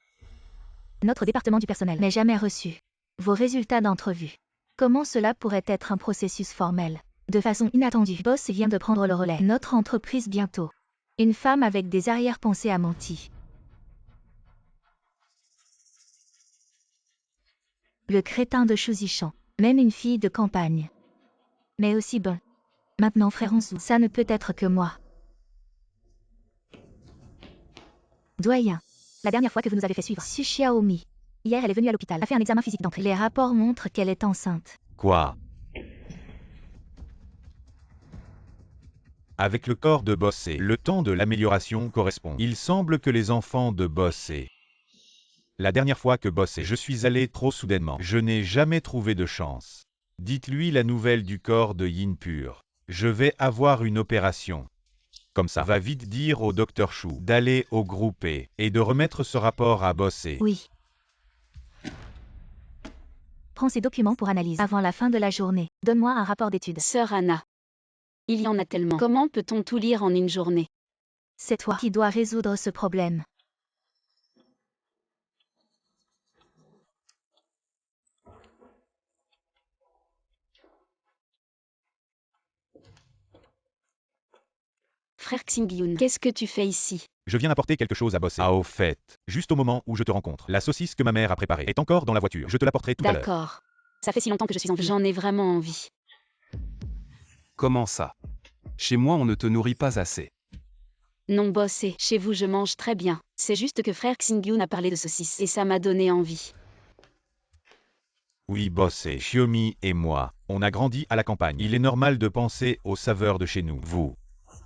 notre département du personnel, mais jamais reçu vos résultats d'entrevue. Comment cela pourrait être un processus formel? De façon inattendue, Boss vient de prendre le relais. Notre entreprise bientôt. Une femme avec des arrière-pensées a menti. Le crétin de Chouzichan. Même une fille de campagne. Mais aussi bon. Maintenant, frère Onzou, ça ne peut être que moi. Doyen. La dernière fois que vous nous avez fait suivre. Tsuchiomi. Hier, elle est venue à l'hôpital, a fait un examen physique d'entrée. Les rapports montrent qu'elle est enceinte. Quoi? Avec le corps de Bossé, le temps de l'amélioration correspond. Il semble que les enfants de Bossé. La dernière fois que Bossé, je suis allé trop soudainement. Je n'ai jamais trouvé de chance. Dites-lui la nouvelle du corps de Yin Pur. Je vais avoir une opération. Comme ça, va vite dire au Dr Chou d'aller au groupe et de remettre ce rapport à Bossé. Oui. Prends ces documents pour analyse. Avant la fin de la journée, donne-moi un rapport d'études. Sœur Anna. Il y en a tellement. Comment peut-on tout lire en une journée? C'est toi qui dois résoudre ce problème. Frère Xingyun, qu'est-ce que tu fais ici? Je viens apporter quelque chose à Bossé. Ah, au fait, juste au moment où je te rencontre, la saucisse que ma mère a préparée est encore dans la voiture. Je te l'apporterai tout à l'heure. D'accord. Ça fait si longtemps que je suis en vie. J'en ai vraiment envie. Comment ça? Chez moi, on ne te nourrit pas assez. Non, Bossé, chez vous je mange très bien. C'est juste que frère Xingyun a parlé de saucisses et ça m'a donné envie. Oui, Bossé, Xiaomi et moi, on a grandi à la campagne. Il est normal de penser aux saveurs de chez nous. Vous,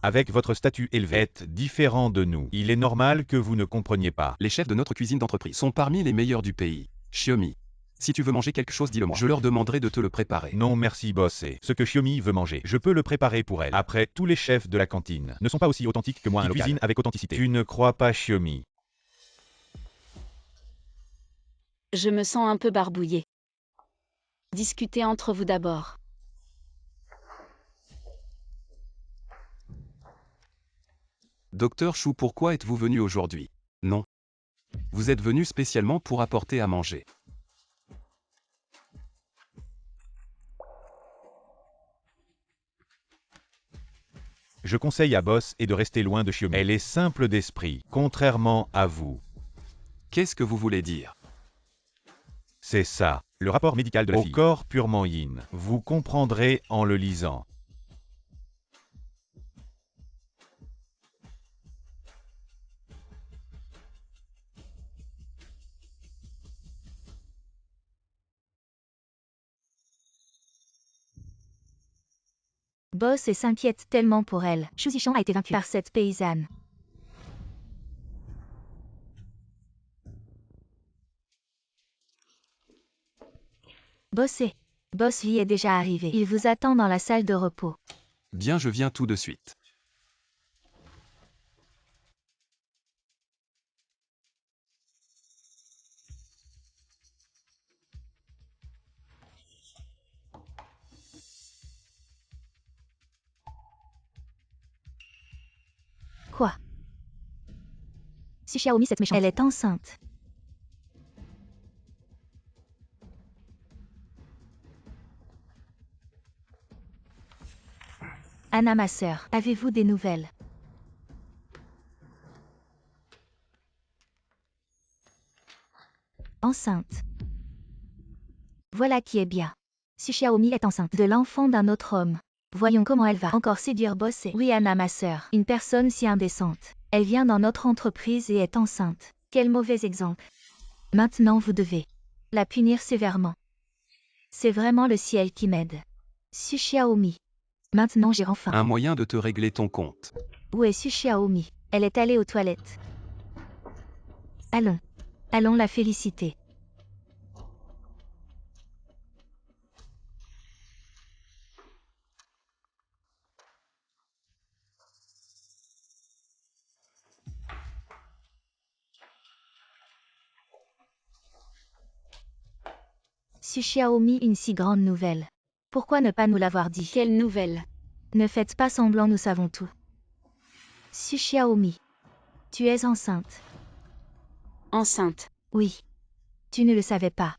avec votre statut élevé, êtes différent de nous. Il est normal que vous ne compreniez pas. Les chefs de notre cuisine d'entreprise sont parmi les meilleurs du pays. Xiaomi. Si tu veux manger quelque chose, dis-le-moi. Je leur demanderai de te le préparer. Non merci boss, c'est ce que Xiaomi veut manger. Je peux le préparer pour elle. Après, tous les chefs de la cantine ne sont pas aussi authentiques que moi, un cuisine avec authenticité. Tu ne crois pas Xiaomi? Je me sens un peu barbouillé. Discutez entre vous d'abord. Docteur Chou, pourquoi êtes-vous venu aujourd'hui? Non. Vous êtes venu spécialement pour apporter à manger. Je conseille à Boss et de rester loin de Xiaomi. Elle est simple d'esprit, contrairement à vous. Qu'est-ce que vous voulez dire? C'est ça, le rapport médical de la fille. Au corps purement yin. Vous comprendrez en le lisant. Boss et s'inquiète tellement pour elle. Xu Zhichang a été vaincu par cette paysanne. Bossez. Boss Lee est déjà arrivé. Il vous attend dans la salle de repos. Bien, je viens tout de suite. Quoi? Si Xiaomi cette méchante. Elle est enceinte. Anna, ma sœur, avez-vous des nouvelles? Enceinte. Voilà qui est bien. Si Xiaomi est enceinte de l'enfant d'un autre homme. Voyons comment elle va encore séduire Boss et... Oui, Anna, ma sœur, une personne si indécente. Elle vient dans notre entreprise et est enceinte. Quel mauvais exemple. Maintenant vous devez la punir sévèrement. C'est vraiment le ciel qui m'aide. Si Xiaomi. Maintenant j'ai enfin... Un moyen de te régler ton compte. Où est Su Xiaomi? Elle est allée aux toilettes. Allons. Allons la féliciter. Su Xiaomi, une si grande nouvelle. Pourquoi ne pas nous l'avoir dit? Quelle nouvelle? Ne faites pas semblant, nous savons tout. Su Xiaomi. Tu es enceinte. Enceinte. Oui. Tu ne le savais pas.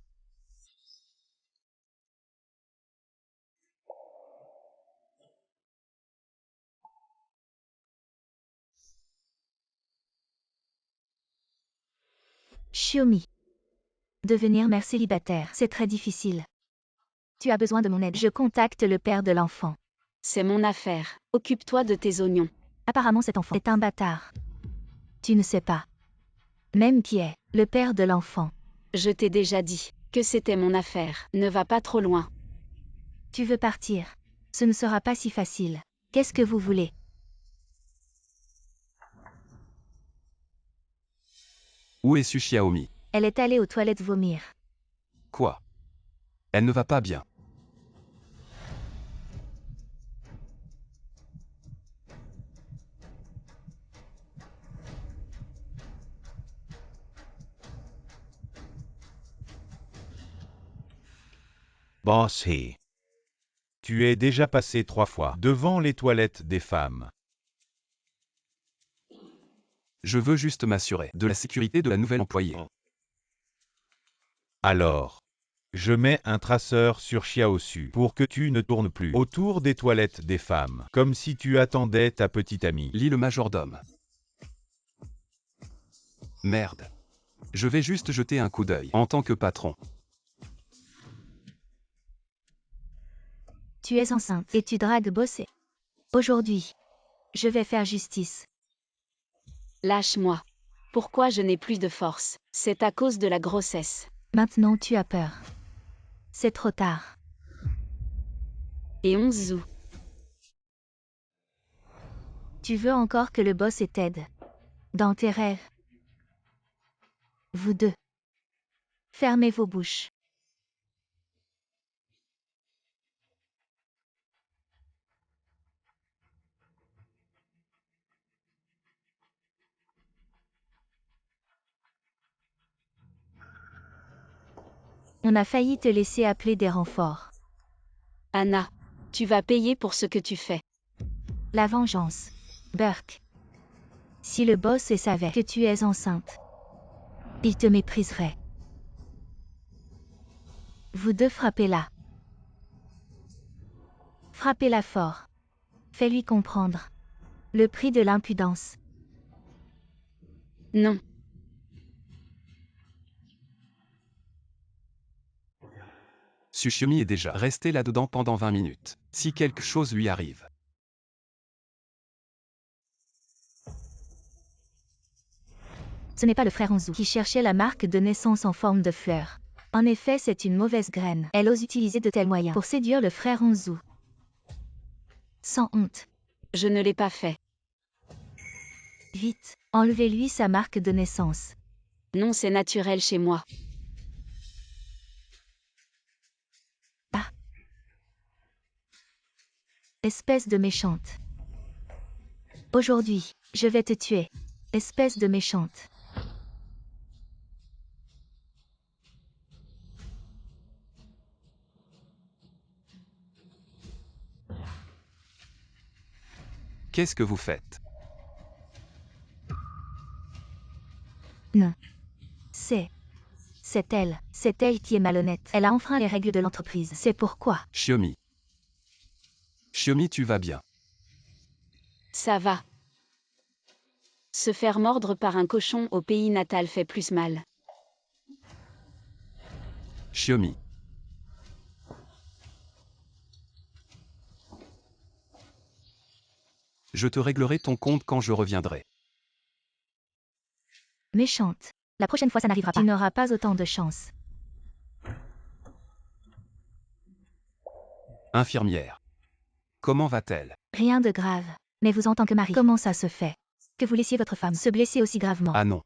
Xiaomi. Devenir mère célibataire, c'est très difficile. Tu as besoin de mon aide. Je contacte le père de l'enfant. C'est mon affaire. Occupe-toi de tes oignons. Apparemment cet enfant est un bâtard. Tu ne sais pas. Même qui est le père de l'enfant. Je t'ai déjà dit que c'était mon affaire. Ne va pas trop loin. Tu veux partir. Ce ne sera pas si facile. Qu'est-ce que vous voulez? Où est Su Xiaomi? Elle est allée aux toilettes vomir. Quoi? Elle ne va pas bien. Boss He. Tu es déjà passé 3 fois devant les toilettes des femmes. Je veux juste m'assurer de la sécurité de la nouvelle employée. Alors, je mets un traceur sur Xiaosu pour que tu ne tournes plus autour des toilettes des femmes, comme si tu attendais ta petite amie. Lis le majordome. Merde. Je vais juste jeter un coup d'œil en tant que patron. Tu es enceinte et tu dragues Bossé. Aujourd'hui, je vais faire justice. Lâche-moi. Pourquoi je n'ai plus de force? C'est à cause de la grossesse. Maintenant tu as peur. C'est trop tard. Et 11 août. Tu veux encore que le boss t'aide. Dans tes rêves. Vous deux. Fermez vos bouches. On a failli te laisser appeler des renforts. Anna, tu vas payer pour ce que tu fais. La vengeance. Burke. Si le boss savait que tu es enceinte, il te mépriserait. Vous deux frappez-la. Frappez-la fort. Fais-lui comprendre. Le prix de l'impudence. Non. Tsushiomi est déjà resté là-dedans pendant 20 minutes. Si quelque chose lui arrive. Ce n'est pas le frère Onzu qui cherchait la marque de naissance en forme de fleur. En effet, c'est une mauvaise graine. Elle ose utiliser de tels moyens pour séduire le frère Onzu. Sans honte. Je ne l'ai pas fait. Vite, enlevez-lui sa marque de naissance. Non, c'est naturel chez moi. Ah. Espèce de méchante. Aujourd'hui, je vais te tuer. Espèce de méchante. Qu'est-ce que vous faites? Non. C'est elle. C'est elle qui est malhonnête. Elle a enfreint les règles de l'entreprise. C'est pourquoi. Shiomi. Shiomi, tu vas bien. Ça va. Se faire mordre par un cochon au pays natal fait plus mal. Shiomi. Je te réglerai ton compte quand je reviendrai. Méchante. La prochaine fois, ça n'arrivera pas. Tu n'auras pas autant de chance. Infirmière. Comment va-t-elle? Rien de grave. Mais vous en tant que mari, comment ça se fait que vous laissiez votre femme se blesser aussi gravement? Ah non.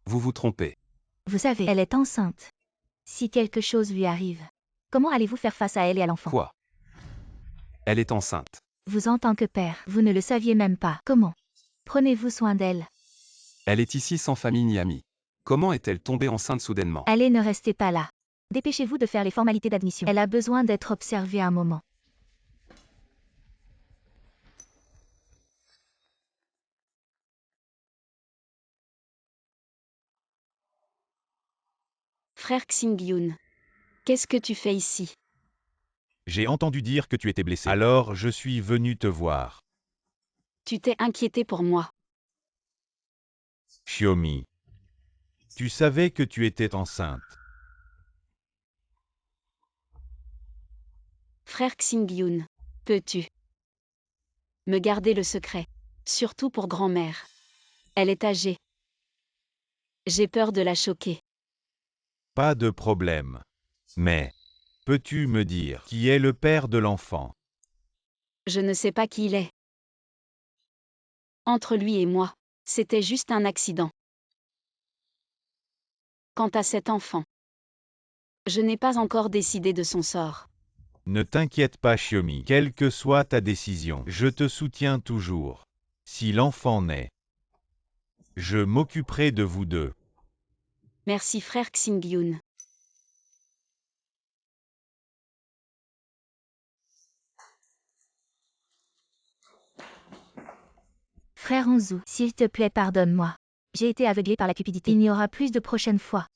Vous vous trompez. Vous savez, elle est enceinte. Si quelque chose lui arrive, comment allez-vous faire face à elle et à l'enfant? Quoi? Elle est enceinte. Vous en tant que père, vous ne le saviez même pas. Comment prenez-vous soin d'elle? Elle est ici sans famille ni amis. Comment est-elle tombée enceinte soudainement? Allez, ne restez pas là. Dépêchez-vous de faire les formalités d'admission. Elle a besoin d'être observée un moment. Frère Xingyun. Qu'est-ce que tu fais ici? J'ai entendu dire que tu étais blessé. Alors je suis venu te voir. Tu t'es inquiété pour moi. Shiomi. Tu savais que tu étais enceinte. Frère Xingyun. Peux-tu me garder le secret? Surtout pour grand-mère. Elle est âgée. J'ai peur de la choquer. Pas de problème. Mais, peux-tu me dire qui est le père de l'enfant? Je ne sais pas qui il est. Entre lui et moi, c'était juste un accident. Quant à cet enfant, je n'ai pas encore décidé de son sort. Ne t'inquiète pas Shiomi, quelle que soit ta décision, je te soutiens toujours. Si l'enfant naît, je m'occuperai de vous deux. Merci frère Xingyun. Frère Onzu, s'il te plaît, pardonne-moi. J'ai été aveuglé par la cupidité. Il n'y aura plus de prochaine fois.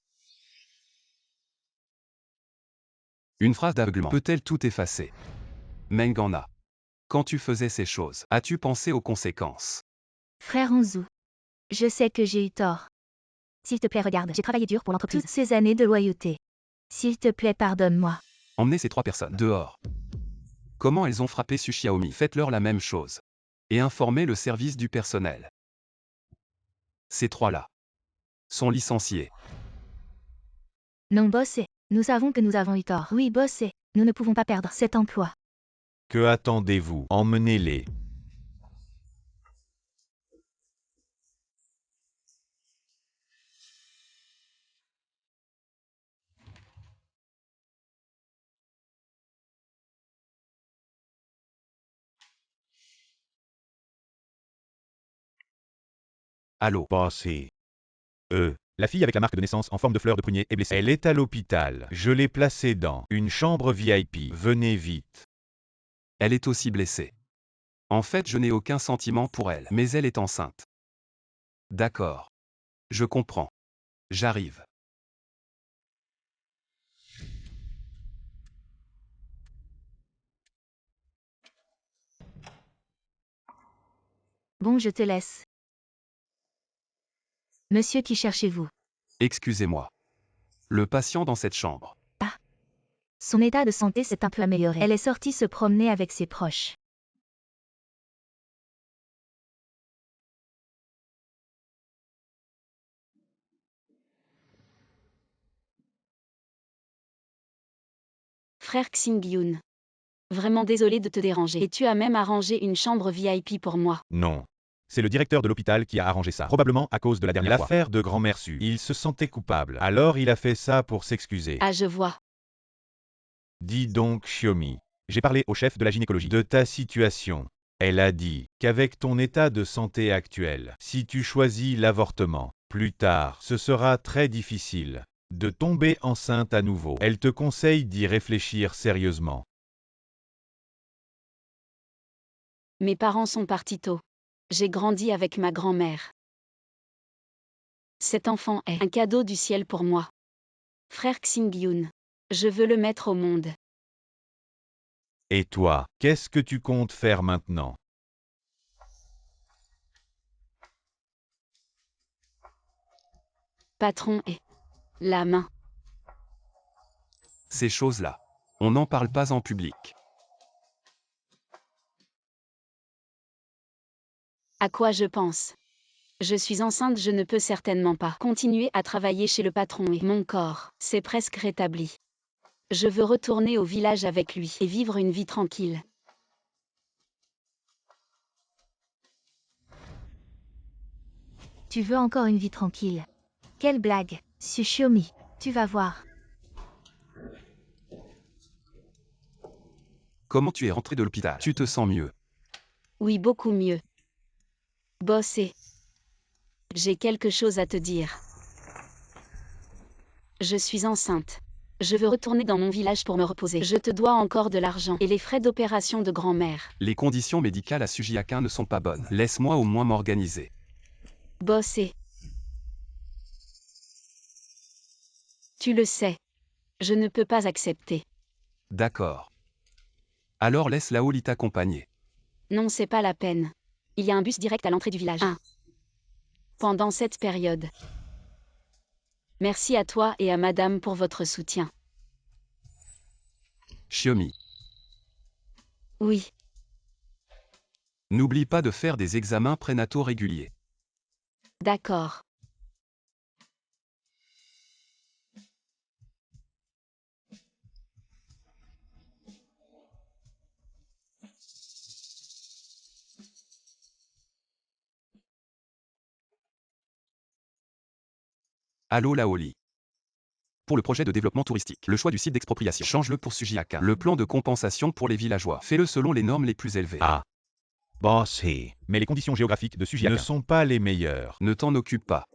Une phrase d'aveuglement peut-elle tout effacer? Mengana. Quand tu faisais ces choses, as-tu pensé aux conséquences? Frère Onzu. Je sais que j'ai eu tort. S'il te plaît, regarde, j'ai travaillé dur pour l'entreprise. Toutes ces années de loyauté. S'il te plaît, pardonne-moi. Emmenez ces 3 personnes dehors. Comment elles ont frappé Tsuchiaomi? Faites-leur la même chose. Et informez le service du personnel. Ces 3-là sont licenciés. Non, bossé. Nous savons que nous avons eu tort. Oui, bossé. Nous ne pouvons pas perdre cet emploi. Que attendez-vous? Emmenez-les. Allô? Bossy. La fille avec la marque de naissance en forme de fleur de prunier est blessée. Elle est à l'hôpital. Je l'ai placée dans une chambre VIP. Venez vite. Elle est aussi blessée. En fait, je n'ai aucun sentiment pour elle, mais elle est enceinte. D'accord. Je comprends. J'arrive. Bon, je te laisse. Monsieur, qui cherchez-vous? Excusez-moi. Le patient dans cette chambre. Son état de santé s'est un peu amélioré. Elle est sortie se promener avec ses proches. Frère Xingyun. Vraiment désolé de te déranger. Et tu as même arrangé une chambre VIP pour moi. Non. C'est le directeur de l'hôpital qui a arrangé ça. Probablement à cause de la dernière fois. L'affaire de grand-mère Su. Il se sentait coupable. Alors il a fait ça pour s'excuser. Ah, je vois. Dis donc, Xiaomi. J'ai parlé au chef de la gynécologie de ta situation. Elle a dit qu'avec ton état de santé actuel, si tu choisis l'avortement, plus tard, ce sera très difficile de tomber enceinte à nouveau. Elle te conseille d'y réfléchir sérieusement. Mes parents sont partis tôt. J'ai grandi avec ma grand-mère. Cet enfant est un cadeau du ciel pour moi. Frère Xingyun. Je veux le mettre au monde. Et toi, qu'est-ce que tu comptes faire maintenant? Patron et la main. Ces choses-là. On n'en parle pas en public. À quoi je pense? Je suis enceinte, je ne peux certainement pas continuer à travailler chez le patron et mon corps, c'est presque rétabli. Je veux retourner au village avec lui et vivre une vie tranquille. Tu veux encore une vie tranquille? Quelle blague, Xiaomi. Tu vas voir. Comment tu es rentré de l'hôpital? Tu te sens mieux? Oui, beaucoup mieux. Boss et j'ai quelque chose à te dire. Je suis enceinte. Je veux retourner dans mon village pour me reposer. Je te dois encore de l'argent et les frais d'opération de grand-mère. Les conditions médicales à Sujiakin ne sont pas bonnes. Laisse-moi au moins m'organiser. Boss et tu le sais. Je ne peux pas accepter. D'accord. Alors laisse Laoli t'accompagner. Non, c'est pas la peine. Il y a un bus direct à l'entrée du village. Pendant cette période. Merci à toi et à madame pour votre soutien. Xiaomi, Oui, n'oublie pas de faire des examens prénataux réguliers. d'accord. Allô Laoli. Pour le projet de développement touristique, le choix du site d'expropriation, change-le pour Sujiakin. Le plan de compensation pour les villageois, fais-le selon les normes les plus élevées. Ah. Boss he. Mais les conditions géographiques de Sujiakin ne sont pas les meilleures. Ne t'en occupe pas.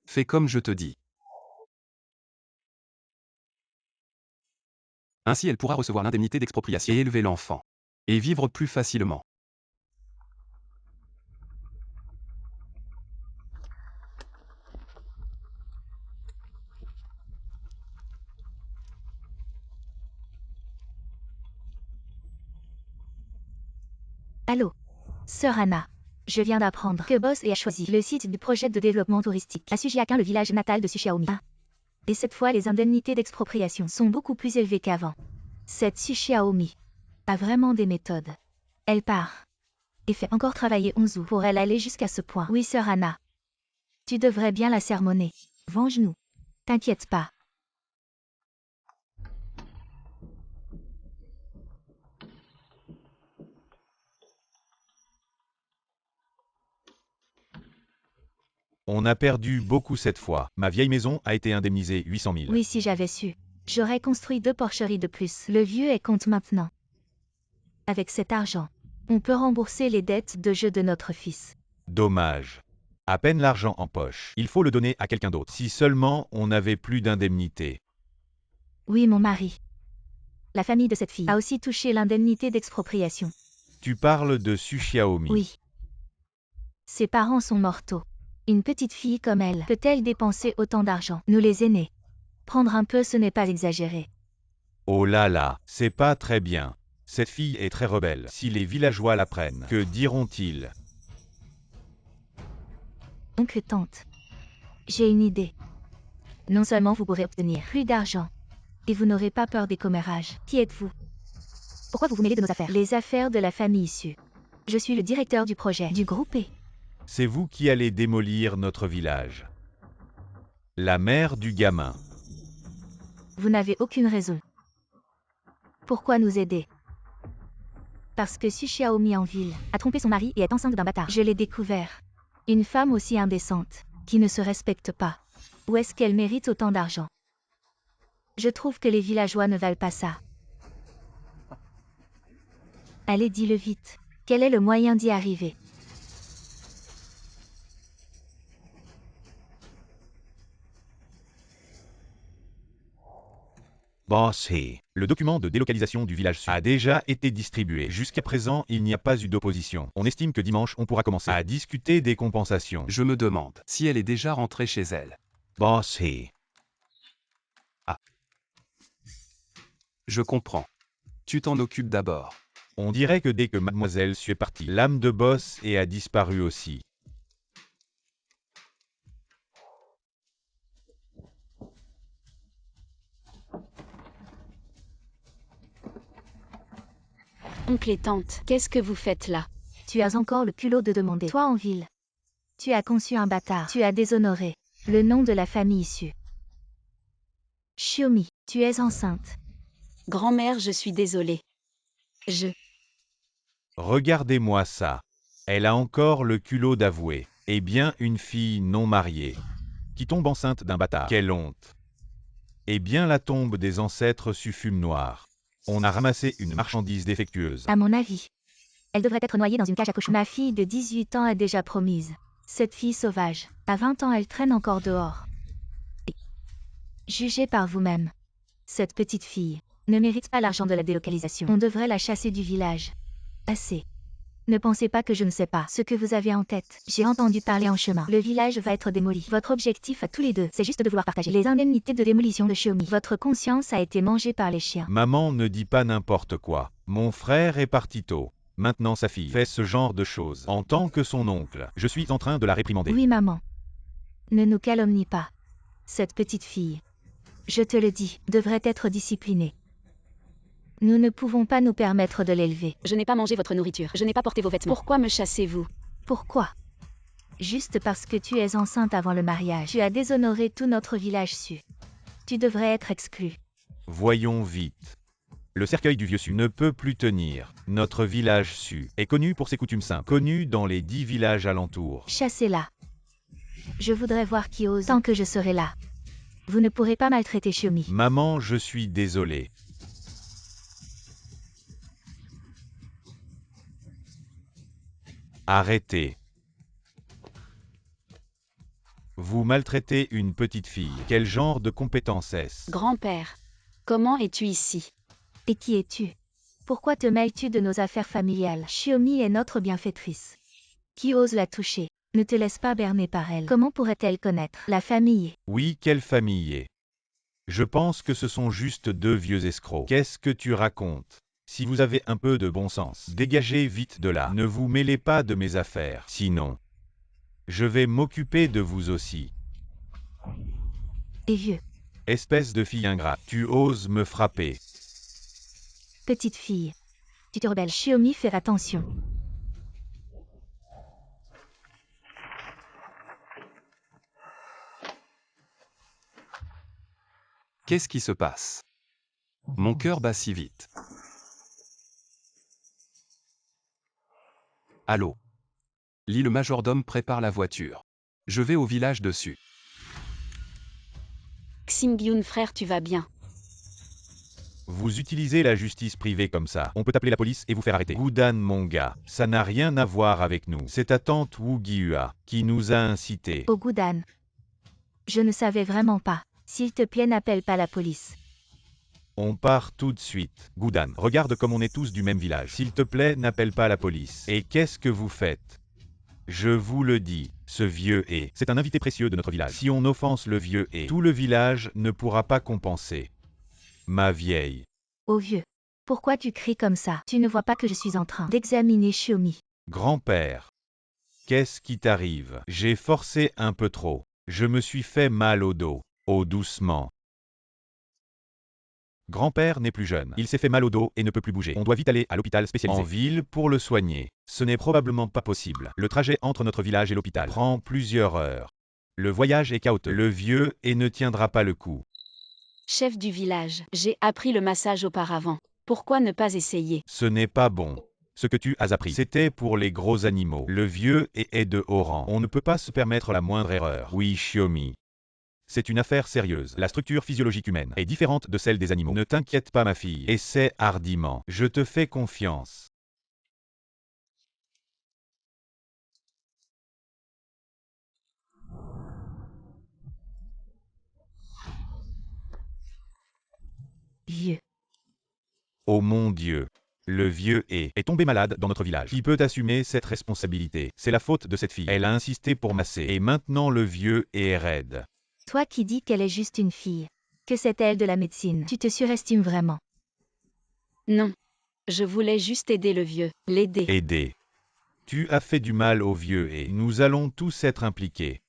Fais comme je te dis. Ainsi elle pourra recevoir l'indemnité d'expropriation et élever l'enfant. Et vivre plus facilement. Allô? Sœur Anna. Je viens d'apprendre que Boss a choisi le site du projet de développement touristique à Sujiakin, le village natal de Xiaomi. Et cette fois, les indemnités d'expropriation sont beaucoup plus élevées qu'avant. Cette Xiaomi a vraiment des méthodes. Elle part et fait encore travailler Onzu pour elle aller jusqu'à ce point. Oui, sœur Anna. Tu devrais bien la sermonner. Venge-nous. T'inquiète pas. On a perdu beaucoup cette fois. Ma vieille maison a été indemnisée 800 000. Oui, si j'avais su. J'aurais construit 2 porcheries de plus. Le vieux est compte maintenant. Avec cet argent, on peut rembourser les dettes de jeu de notre fils. Dommage. À peine l'argent en poche. Il faut le donner à quelqu'un d'autre. Si seulement on n'avait plus d'indemnité. Oui, mon mari. La famille de cette fille a aussi touché l'indemnité d'expropriation. Tu parles de Su Xiaomi. Oui. Ses parents sont mortaux. Une petite fille comme elle peut-elle dépenser autant d'argent? Nous les aînés. Prendre un peu, ce n'est pas exagéré. Oh là là, c'est pas très bien. Cette fille est très rebelle. Si les villageois la prennent, que diront-ils? Oncle, tante. J'ai une idée. Non seulement vous pourrez obtenir plus d'argent, et vous n'aurez pas peur des commérages. Qui êtes-vous? Pourquoi vous vous mêlez de nos affaires? Les affaires de la famille issue. Je suis le directeur du projet du groupe E. C'est vous qui allez démolir notre village. La mère du gamin. Vous n'avez aucune raison. Pourquoi nous aider? Parce que Su Xiaomi en ville a trompé son mari et est enceinte d'un bâtard. Je l'ai découvert. Une femme aussi indécente, qui ne se respecte pas. Où est-ce qu'elle mérite autant d'argent? Je trouve que les villageois ne valent pas ça. Allez, dis-le vite. Quel est le moyen d'y arriver? Boss He. Le document de délocalisation du village sud a déjà été distribué. Jusqu'à présent, il n'y a pas eu d'opposition. On estime que dimanche, on pourra commencer à discuter des compensations. Je me demande si elle est déjà rentrée chez elle. Boss He. Je comprends. Tu t'en occupes d'abord. On dirait que dès que Mademoiselle Su est partie, l'âme de boss et a disparu aussi. Oncle et tante, qu'est-ce que vous faites là? Tu as encore le culot de demander. Toi en ville. Tu as conçu un bâtard. Tu as déshonoré le nom de la famille issue. Xiaomi, tu es enceinte. Grand-mère, je suis désolée. Regardez-moi ça. Elle a encore le culot d'avouer. Eh bien, une fille non mariée, qui tombe enceinte d'un bâtard. Quelle honte. Eh bien, la tombe des ancêtres su fume noire. On a ramassé une marchandise défectueuse. À mon avis, elle devrait être noyée dans une cage à cochons. Ma fille de 18 ans est déjà promise. Cette fille sauvage, à 20 ans, elle traîne encore dehors. Jugez par vous-même. Cette petite fille ne mérite pas l'argent de la délocalisation. On devrait la chasser du village. Assez. Ne pensez pas que je ne sais pas ce que vous avez en tête. J'ai entendu parler en chemin. Le village va être démoli. Votre objectif à tous les deux, c'est juste de vouloir partager les indemnités de démolition de Xiaomi. Votre conscience a été mangée par les chiens. Maman ne dit pas n'importe quoi. Mon frère est parti tôt. Maintenant sa fille fait ce genre de choses. En tant que son oncle, je suis en train de la réprimander. Oui, maman. Ne nous calomnie pas. Cette petite fille, je te le dis, devrait être disciplinée. Nous ne pouvons pas nous permettre de l'élever. Je n'ai pas mangé votre nourriture. Je n'ai pas porté vos vêtements. Pourquoi me chassez-vous? Pourquoi? Juste parce que tu es enceinte avant le mariage. Tu as déshonoré tout notre village su. Tu devrais être exclu. Voyons vite. Le cercueil du vieux Su ne peut plus tenir. Notre village Su est connu pour ses coutumes simples, connu dans les 10 villages alentours. Chassez-la. Je voudrais voir qui ose tant que je serai là. Vous ne pourrez pas maltraiter Xiaomi. Maman, je suis désolé. Arrêtez. Vous maltraitez une petite fille. Quel genre de compétence est-ce? Grand-père, comment es-tu ici? Et qui es-tu? Pourquoi te mêles-tu de nos affaires familiales? Xiaomi est notre bienfaitrice. Qui ose la toucher? Ne te laisse pas berner par elle. Comment pourrait-elle connaître la famille? Oui, quelle famille? Je pense que ce sont juste deux vieux escrocs. Qu'est-ce que tu racontes? Si vous avez un peu de bon sens, dégagez vite de là. Ne vous mêlez pas de mes affaires. Sinon, je vais m'occuper de vous aussi. Et vieux. Espèce de fille ingrate, tu oses me frapper. Petite fille. Tu te rebelles. Xiaomi, fais attention. Qu'est-ce qui se passe? Mon cœur bat si vite. Allô? Li, le majordome prépare la voiture. Je vais au village dessus. Xingyun frère, tu vas bien? Vous utilisez la justice privée comme ça. On peut appeler la police et vous faire arrêter. Goudan mon gars, ça n'a rien à voir avec nous. C'est ta tante Wu Gyua qui nous a incités. Oh Goudan. Je ne savais vraiment pas. S'il te plaît, n'appelle pas la police. On part tout de suite. Goudan, regarde comme on est tous du même village. S'il te plaît, n'appelle pas la police. Et qu'est-ce que vous faites? Je vous le dis, ce vieux est. C'est un invité précieux de notre village. Si on offense le vieux est, tout le village ne pourra pas compenser. Ma vieille. Oh vieux. Pourquoi tu cries comme ça? Tu ne vois pas que je suis en train d'examiner Xiaomi. Grand-père. Qu'est-ce qui t'arrive? J'ai forcé un peu trop. Je me suis fait mal au dos. Oh doucement. Grand-père n'est plus jeune. Il s'est fait mal au dos et ne peut plus bouger. On doit vite aller à l'hôpital spécialisé. En ville pour le soigner. Ce n'est probablement pas possible. Le trajet entre notre village et l'hôpital prend plusieurs heures. Le voyage est chaotique. Le vieux et ne tiendra pas le coup. Chef du village, j'ai appris le massage auparavant. Pourquoi ne pas essayer? Ce n'est pas bon. Ce que tu as appris, c'était pour les gros animaux. Le vieux est de haut rang. On ne peut pas se permettre la moindre erreur. Oui, Xiaomi. C'est une affaire sérieuse. La structure physiologique humaine est différente de celle des animaux. Ne t'inquiète pas ma fille. Essaie hardiment. Je te fais confiance. Vieux. Oh mon Dieu. Le vieux est tombé malade dans notre village. Qui peut assumer cette responsabilité? C'est la faute de cette fille. Elle a insisté pour masser. Et maintenant le vieux est raide. Toi qui dis qu'elle est juste une fille. Que c'est elle de la médecine. Tu te surestimes vraiment. Non. Je voulais juste aider le vieux, l'aider. Aider. Tu as fait du mal au vieux et nous allons tous être impliqués.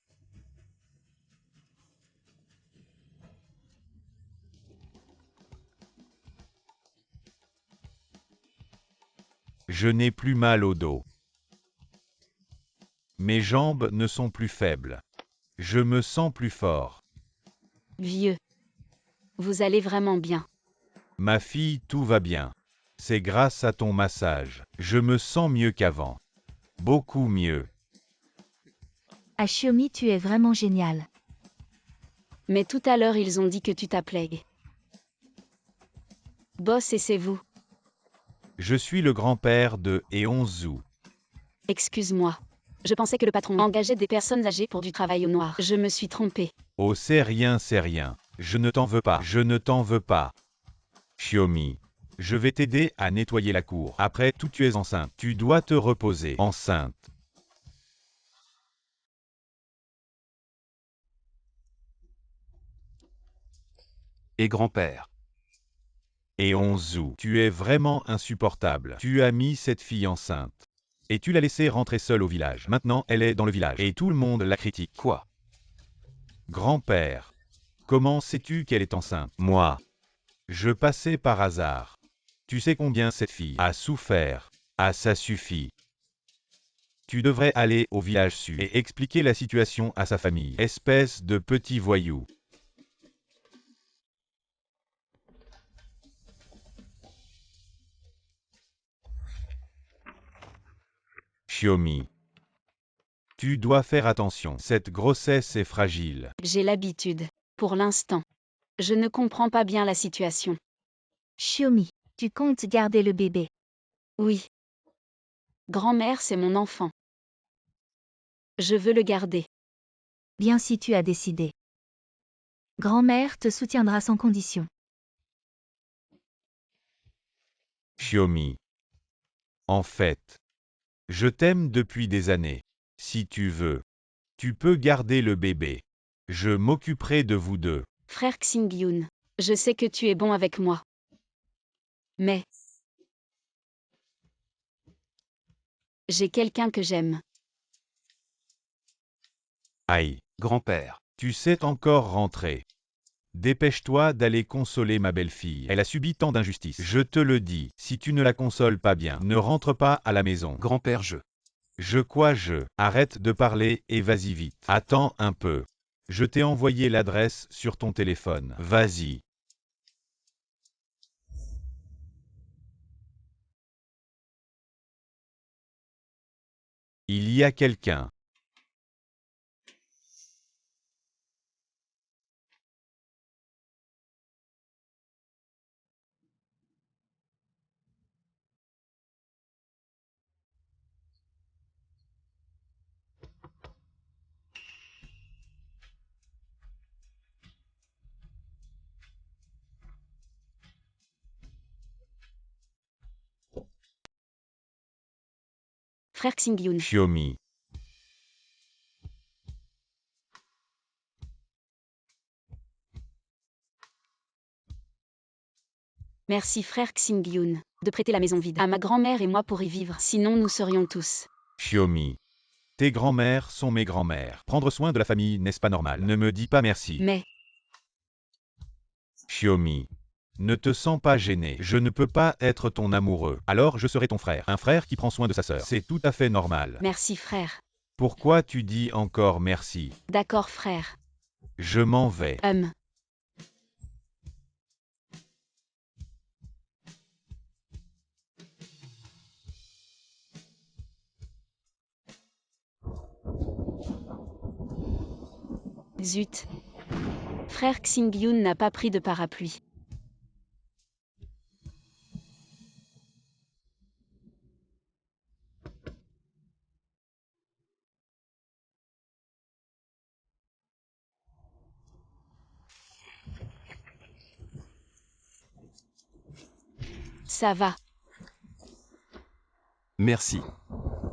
Je n'ai plus mal au dos. Mes jambes ne sont plus faibles. Je me sens plus fort. Vieux. Vous allez vraiment bien. Ma fille, tout va bien. C'est grâce à ton massage. Je me sens mieux qu'avant. Beaucoup mieux. À Xiaomi, tu es vraiment génial. Mais tout à l'heure ils ont dit que tu t'appelais Boss et c'est vous. Je suis le grand-père de Eonzu. Excuse-moi. Je pensais que le patron engageait des personnes âgées pour du travail au noir. Je me suis trompée. Oh c'est rien, c'est rien. Je ne t'en veux pas. Je ne t'en veux pas. Xiaomi. Je vais t'aider à nettoyer la cour. Après tout, tu es enceinte. Tu dois te reposer. Enceinte. Et grand-père. Eonzu. Tu es vraiment insupportable. Tu as mis cette fille enceinte. Et tu l'as laissée rentrer seule au village. Maintenant, elle est dans le village. Et tout le monde la critique. Quoi? Grand-père. Comment sais-tu qu'elle est enceinte? Moi. Je passais par hasard. Tu sais combien cette fille a souffert. Ah ça suffit. Tu devrais aller au village sud et expliquer la situation à sa famille. Espèce de petit voyou. Xiaomi. Tu dois faire attention. Cette grossesse est fragile. J'ai l'habitude. Pour l'instant. Je ne comprends pas bien la situation. Xiaomi, tu comptes garder le bébé. Oui. Grand-mère, c'est mon enfant. Je veux le garder. Bien si tu as décidé. Grand-mère te soutiendra sans condition. Xiaomi. En fait, je t'aime depuis des années. Si tu veux, tu peux garder le bébé. Je m'occuperai de vous deux. Frère Xingyun, je sais que tu es bon avec moi. Mais j'ai quelqu'un que j'aime. Aïe, Grand-père. tu sais encore rentrer. Dépêche-toi d'aller consoler ma belle-fille. Elle a subi tant d'injustices. Je te le dis, si tu ne la consoles pas bien, ne rentre pas à la maison. Grand-père Arrête de parler et vas-y vite. Attends un peu. Je t'ai envoyé l'adresse sur ton téléphone. Vas-y. Il y a quelqu'un. Frère Xingyun. Xiaomi. Merci frère Xingyun, de prêter la maison vide à ma grand-mère et moi pour y vivre, sinon nous serions tous. Xiaomi. Tes grands-mères sont mes grands-mères. Prendre soin de la famille, n'est-ce pas normal? Ne me dis pas merci. Mais, Xiaomi. Ne te sens pas gêné. Je ne peux pas être ton amoureux. Alors je serai ton frère. Un frère qui prend soin de sa sœur. C'est tout à fait normal. merci frère. Pourquoi tu dis encore merci? D'accord frère. Je m'en vais. Zut. Frère Xingyun n'a pas pris de parapluie. Ça va. Merci.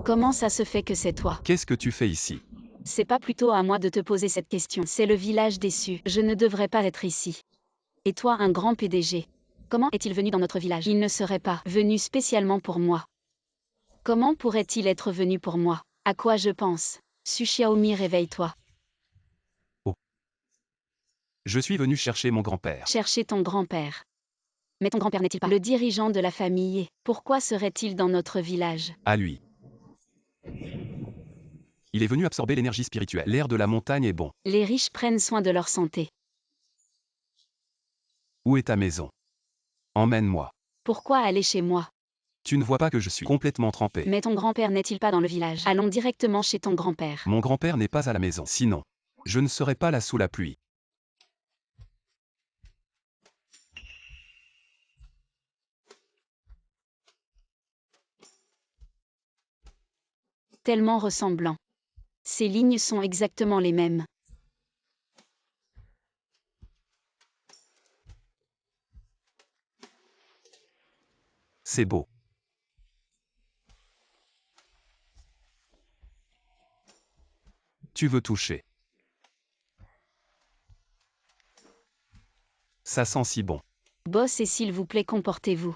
Comment ça se fait que c'est toi? Qu'est-ce que tu fais ici? C'est pas plutôt à moi de te poser cette question. C'est le village déçu. Je ne devrais pas être ici. Et toi, un grand PDG. Comment est-il venu dans notre village? Il ne serait pas venu spécialement pour moi. Comment pourrait-il être venu pour moi? À quoi je pense? Su Xiaomi, réveille-toi. Je suis venu chercher mon grand-père. Chercher ton grand-père. Mais ton grand-père n'est-il pas le dirigeant de la famille? Pourquoi serait-il dans notre village? À lui. Il est venu absorber l'énergie spirituelle. L'air de la montagne est bon. Les riches prennent soin de leur santé. Où est ta maison? Emmène-moi. Pourquoi aller chez moi? Tu ne vois pas que je suis complètement trempé. Mais ton grand-père n'est-il pas dans le village? Allons directement chez ton grand-père. Mon grand-père n'est pas à la maison. Sinon, je ne serais pas là sous la pluie. Tellement ressemblants. Ces lignes sont exactement les mêmes. C'est beau. Tu veux toucher. Ça sent si bon. Boss et s'il vous plaît, comportez-vous.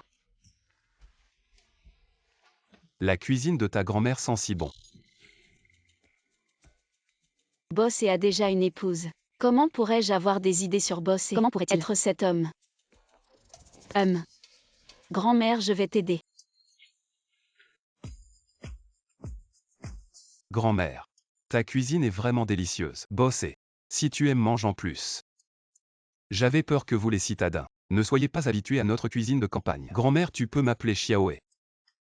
La cuisine de ta grand-mère sent si bon. Boss a déjà une épouse. Comment pourrais-je avoir des idées sur Boss et comment pourrait-il être cet homme? Grand-mère, je vais t'aider. Grand-mère. Ta cuisine est vraiment délicieuse. Bossé. Si tu aimes, mange en plus. J'avais peur que vous les citadins ne soyez pas habitués à notre cuisine de campagne. Grand-mère, tu peux m'appeler Xiaoé.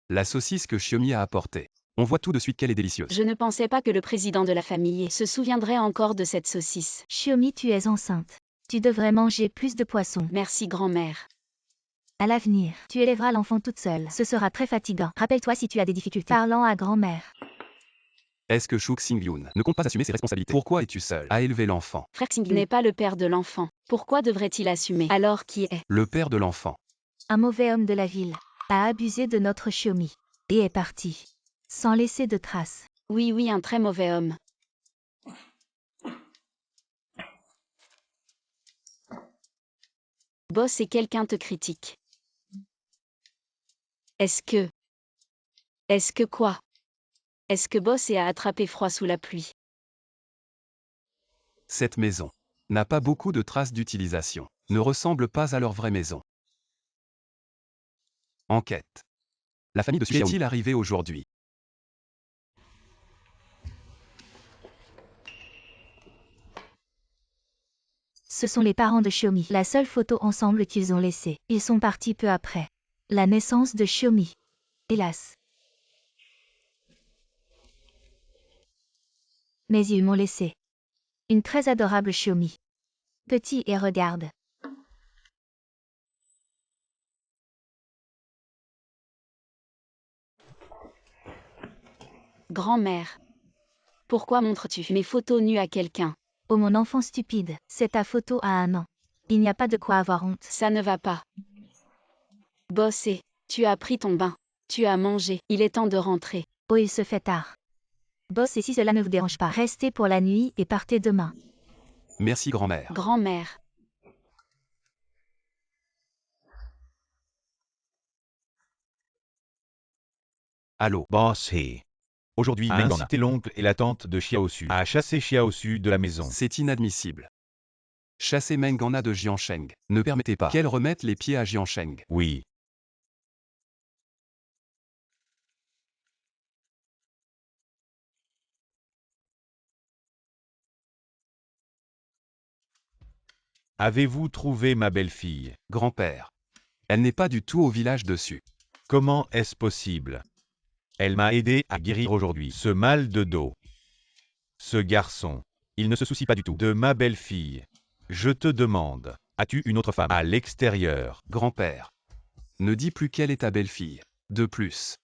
La saucisse que Xiaomi a apportée. On voit tout de suite qu'elle est délicieuse. Je ne pensais pas que le président de la famille se souviendrait encore de cette saucisse. Xiaomi, tu es enceinte. Tu devrais manger plus de poissons. Merci grand-mère. À l'avenir, tu élèveras l'enfant toute seule. Ce sera très fatigant. Rappelle-toi si tu as des difficultés. Parlant à grand-mère. Est-ce que Shu Xingyun ne compte pas assumer ses responsabilités? Pourquoi es-tu seul à élever l'enfant? Frère Xingyun n'est pas le père de l'enfant. Pourquoi devrait-il assumer? Alors qui est? Le père de l'enfant. Un mauvais homme de la ville a abusé de notre Xiaomi et est parti sans laisser de traces. Oui, un très mauvais homme. Boss et quelqu'un te critique. Est-ce que quoi? Est-ce que Boss a attrapé froid sous la pluie? Cette maison n'a pas beaucoup de traces d'utilisation. Ne ressemble pas à leur vraie maison. Enquête. La famille de Su Xiaomi est-il arrivée aujourd'hui? Ce sont les parents de Xiaomi. La seule photo ensemble qu'ils ont laissée. Ils sont partis peu après la naissance de Xiaomi. Hélas. Mais ils m'ont laissé une très adorable Xiaomi. Petit et regarde. Grand-mère. Pourquoi montres-tu mes photos nues à quelqu'un? Oh mon enfant stupide, c'est ta photo à 1 an. Il n'y a pas de quoi avoir honte. Ça ne va pas. Boss, tu as pris ton bain. Tu as mangé. Il est temps de rentrer. Oh, il se fait tard. Boss, et si cela ne vous dérange pas, restez pour la nuit et partez demain. Merci grand-mère. Grand-mère. Allô. Boss He. Aujourd'hui, A Mengana, incité l'oncle et la tante de Xiaosu à chasser Xiaosu de la maison. C'est inadmissible. Chasser Mengana de Jiansheng. Ne permettez pas qu'elle remette les pieds à Jiansheng. Oui. Avez-vous trouvé ma belle-fille? Grand-père. Elle n'est pas du tout au village dessus. Comment est-ce possible? Elle m'a aidé à guérir aujourd'hui ce mal de dos. Ce garçon, il ne se soucie pas du tout de ma belle-fille. Je te demande, as-tu une autre femme à l'extérieur? Grand-père. Ne dis plus qu'elle est ta belle-fille. De plus.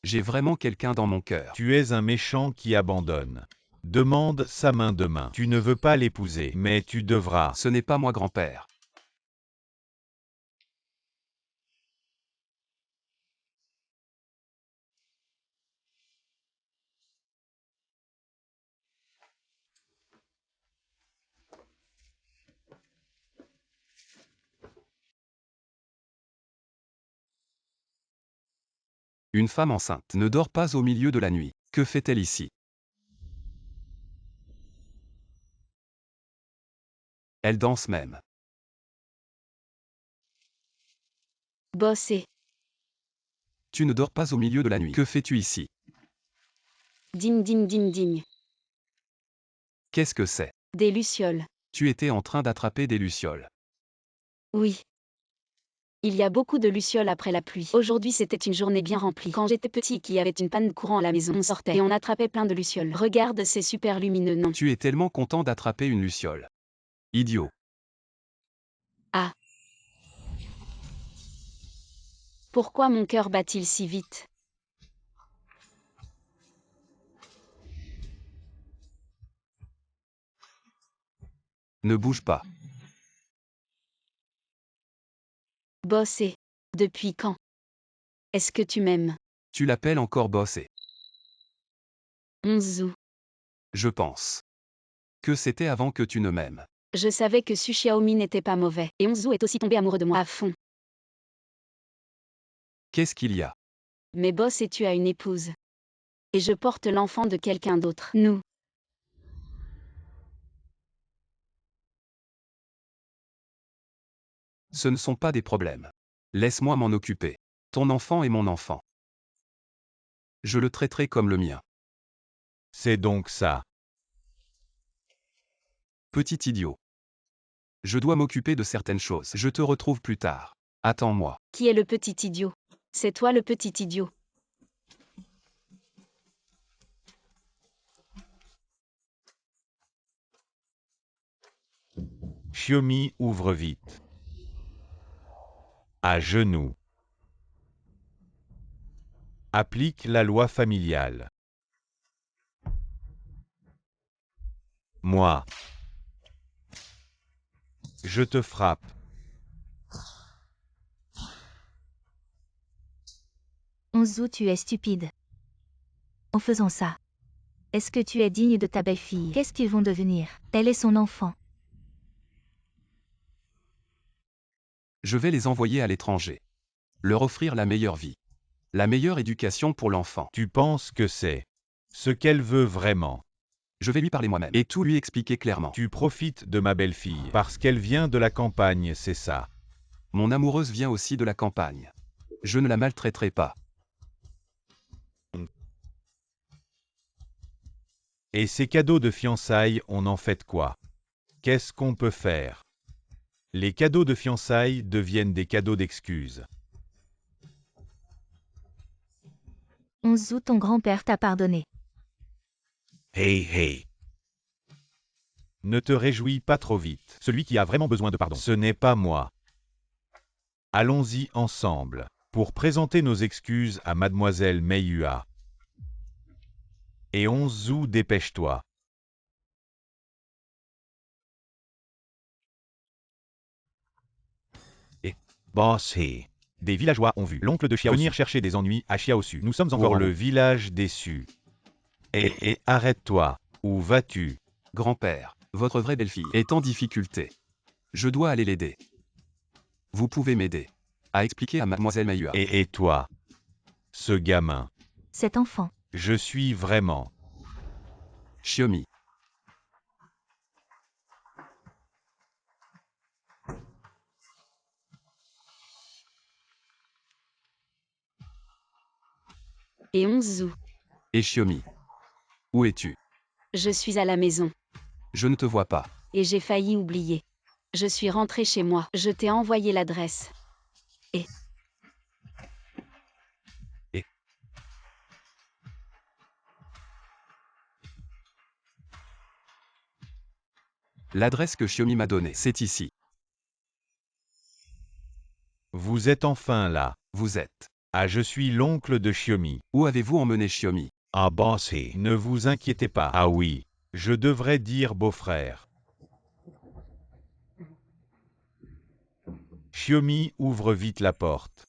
J'ai vraiment quelqu'un dans mon cœur. Tu es un méchant qui abandonne. Demande sa main demain. Tu ne veux pas l'épouser, mais tu devras. Ce n'est pas moi, grand-père. Une femme enceinte ne dort pas au milieu de la nuit. Que fait-elle ici? Elle danse même. Boss et Tu ne dors pas au milieu de la nuit. Que fais-tu ici? ding ding ding ding. Qu'est-ce que c'est? Des lucioles. Tu étais en train d'attraper des lucioles. Oui. Il y a beaucoup de lucioles après la pluie. Aujourd'hui, c'était une journée bien remplie. Quand j'étais petit et qu'il y avait une panne de courant à la maison, on sortait et on attrapait plein de lucioles. Regarde, c'est super lumineux, non? Tu es tellement content d'attraper une luciole. Idiot. Ah. Pourquoi mon cœur bat-il si vite? Ne bouge pas. Boss et depuis quand? Est-ce que tu m'aimes? Tu l'appelles encore boss et 11 août. je pense que c'était avant que tu ne m'aimes. Je savais que Su Xiaomi n'était pas mauvais. Et Onzu est aussi tombé amoureux de moi à fond. Qu'est-ce qu'il y a? Mais boss et tu as une épouse. Et je porte l'enfant de quelqu'un d'autre. Nous. Ce ne sont pas des problèmes. Laisse-moi m'en occuper. Ton enfant est mon enfant. Je le traiterai comme le mien. C'est donc ça. Petit idiot. Je dois m'occuper de certaines choses. Je te retrouve plus tard. Attends-moi. Qui est le petit idiot? C'est toi le petit idiot. Xiaomi ouvre vite. À genoux. Applique la loi familiale. Moi. Je te frappe. Onzu, tu es stupide. En faisant ça. Est-ce que tu es digne de ta belle-fille? Qu'est-ce qu'ils vont devenir? Elle est son enfant. Je vais les envoyer à l'étranger. Leur offrir la meilleure vie. La meilleure éducation pour l'enfant. Tu penses que c'est ce qu'elle veut vraiment? Je vais lui parler moi-même et tout lui expliquer clairement. Tu profites de ma belle-fille parce qu'elle vient de la campagne, c'est ça. Mon amoureuse vient aussi de la campagne. Je ne la maltraiterai pas. Et ces cadeaux de fiançailles, on en fait quoi? Qu'est-ce qu'on peut faire? Les cadeaux de fiançailles deviennent des cadeaux d'excuses. Onzu, ton grand-père t'a pardonné. Hey hey. Ne te réjouis pas trop vite. Celui qui a vraiment besoin de pardon, ce n'est pas moi. Allons-y ensemble pour présenter nos excuses à Mademoiselle Meiyua. Et Onzu, dépêche-toi. Boss He. Des villageois ont vu l'oncle de Xiaosu venir chercher des ennuis à Xiaosu. Nous sommes encore le village déçu. Et arrête-toi. Où vas-tu? Grand-père, votre vraie belle-fille est en difficulté. Je dois aller l'aider. Vous pouvez m'aider à expliquer à mademoiselle Mayua. Et toi? Ce gamin. Cet enfant. Je suis vraiment. Xiaomi. Et Onzu. Et Xiaomi. Où es-tu? Je suis à la maison. Je ne te vois pas. Et j'ai failli oublier. Je suis rentrée chez moi. Je t'ai envoyé l'adresse. L'adresse que Xiaomi m'a donnée, c'est ici. Vous êtes enfin là. Vous êtes. Ah, je suis l'oncle de Xiaomi. Où avez-vous emmené Xiaomi? Ah bossé. Ne vous inquiétez pas. Ah oui. Je devrais dire beau-frère. Xiaomi ouvre vite la porte.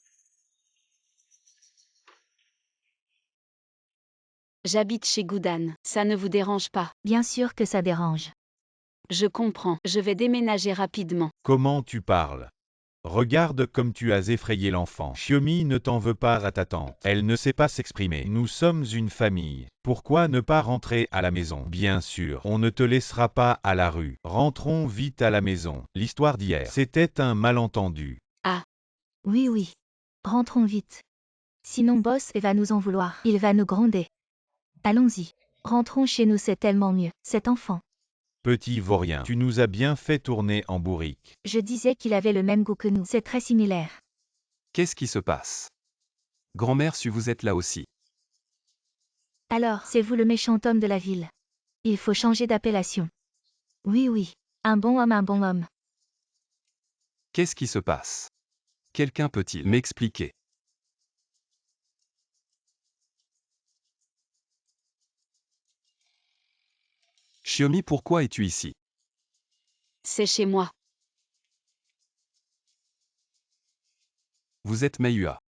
J'habite chez Goudan. Ça ne vous dérange pas? Bien sûr que ça dérange. Je comprends. Je vais déménager rapidement. Comment tu parles? Regarde comme tu as effrayé l'enfant. Xiaomi ne t'en veut pas à ta tante. Elle ne sait pas s'exprimer. Nous sommes une famille. Pourquoi ne pas rentrer à la maison? Bien sûr, on ne te laissera pas à la rue. Rentrons vite à la maison. L'histoire d'hier, c'était un malentendu. Oui, oui. Rentrons vite. Sinon Boss va nous en vouloir. Il va nous gronder. Allons-y. Rentrons chez nous, c'est tellement mieux. Cet enfant. Petit vaurien, tu nous as bien fait tourner en bourrique. Je disais qu'il avait le même goût que nous. C'est très similaire. Qu'est-ce qui se passe? Grand-mère, si vous êtes là aussi. Alors, c'est vous le méchant homme de la ville. Il faut changer d'appellation. Oui, oui. Un bon homme, un bon homme. Qu'est-ce qui se passe? Quelqu'un peut-il m'expliquer? Xiaomi, pourquoi es-tu ici? C'est chez moi. Vous êtes Mayua.